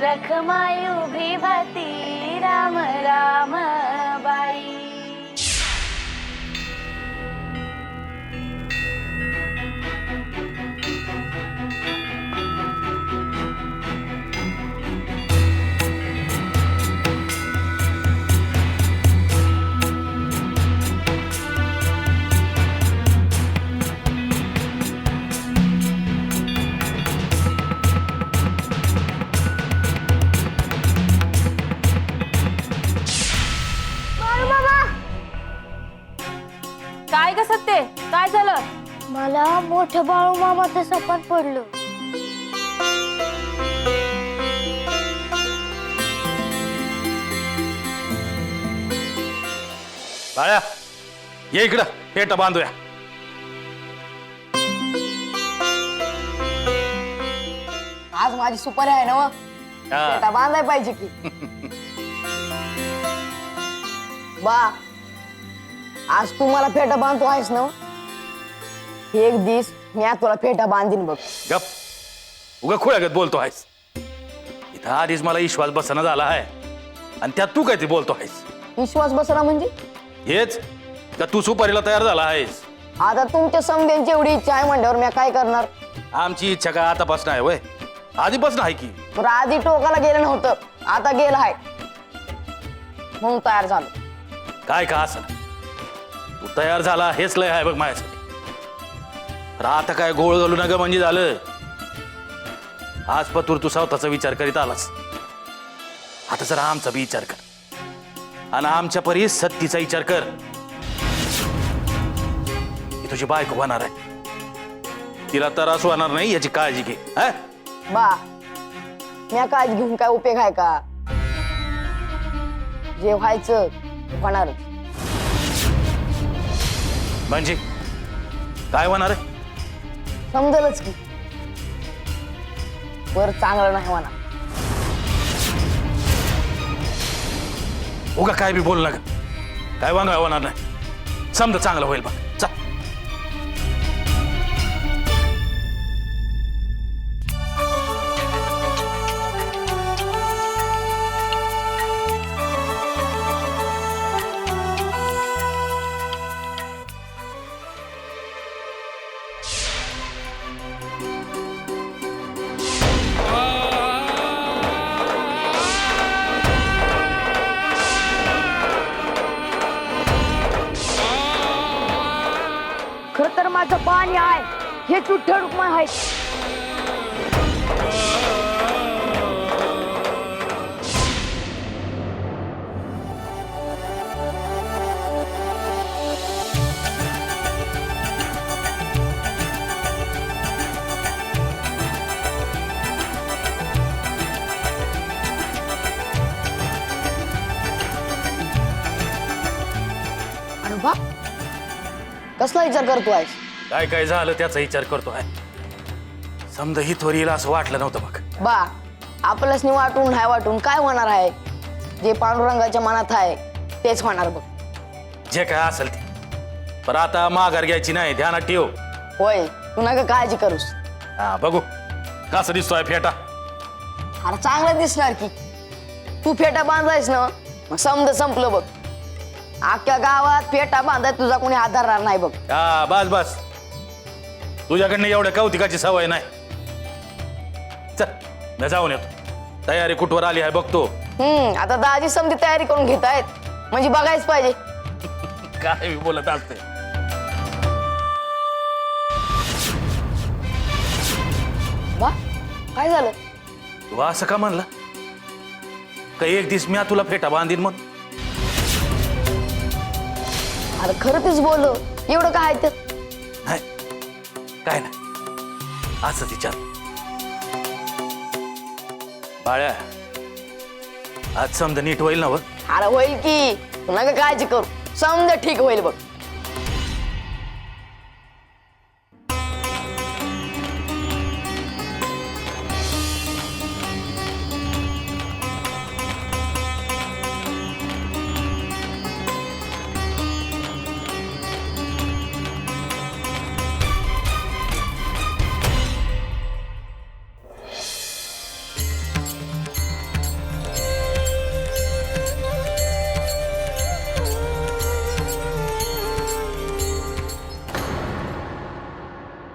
रखमाई उभी भती राम राम बाई. काय ग सत्ते, काय झालं? मला मोठ्या बाळू मामाचं सपाट पडलं. बाळ्या ये इकडं पेट बांधूया. आज माझी सुपारी आहे ना व? पेटा बांधाय पाहिजे की. बा आज तू मला फेटा बांधतो आहेस ना? एक दिवस मी आज तुला फेटा बांधीन बघ. गप उगा खुळ्यागत बोलतो आहेस. इथं आधीच मला विश्वास बसना झाला आहे आणि त्यात तू काय ते बोलतो आहेस. विश्वास बसला म्हणजे हेच का तू सुपारीला तयार झाला आहेस. आता तुमच्या समध्यांची एवढी इच्छा आहे म्हणल्यावर मी काय करणार. आमची इच्छा का आतापासून आहे वय, आधीपासून आहे की. तर आधी टोकाला गेलं नव्हतं, आता गेलं आहे म्हणून तयार झालो. काय का असं तू तयार झाला हेच लय आहे बघ माझ्यासाठी. तर आता काय गोळ घालू नका म्हणजे झालं. आज पतूर तू स्वतःचा विचार करीत आलास, आता जरा आमचा बी विचार कर आणि आमच्या परी सत्तीचा विचार कर. ही तुझी बायको होणार आहे, तिला त्रास होणार नाही याची काळजी घे. बा मी काळजी घेऊन काय उपयोग आहे का? जे व्हायचं होणार. म्हणजे काय होणार आहे समजेलच की. वर चांगलं नाही म्हणा. उगा काय बी बोलू नका, काय वांग होणार नाही. समजा चांगलं होईल बघ. चल खर तर माझं पाणी आहे हे चुठ्ठा रुक्मा आहे. अरे बा कसला विचार करतो आहेस? काय काय झालं त्याचा विचार करतो आहे. समजा ही त्वरीला असं वाटलं नव्हतं बघ. बा आपल्याच वाटून नाही वाटून काय होणार आहे. जे पांडुरंगाच्या मनात आहे तेच होणार बघ. जे काय असेल ते, पण आता माघार घ्यायची नाही, ध्यानात ठेव. होय तू नका काळजी करूस. हा बघू कसं दिसतोय फेटा. अरे चांगलं दिसणार की. तू फेटा बांधायस ना मग समज संपलं बघ. अख्ख्या गावात फेटा बांधाय तुझा कोणी आधार राहणार नाही बघ. हा बस बस, तुझ्याकडनं एवढ्या कौतिकाची सवय नाही. चल मी जाऊन येतो. तयारी कुठवर आली आहे बघतो. आता दाजी समधी तयारी करून घेत आहेत म्हणजे बघायच पाहिजे. काय बोलत असते. वा काय झालं? तू असं का म्हणला? का एक दिवस मी तुला फेटा बांधीन म्हणून? अरे खरं तेच बोललो. एवढं काय तर नाही काय नाही असंच विचार. बाळ्या आज समजा नीट होईल ना बघ. अरे होईल की तू नका काळजी करू समजा ठीक होईल बघ.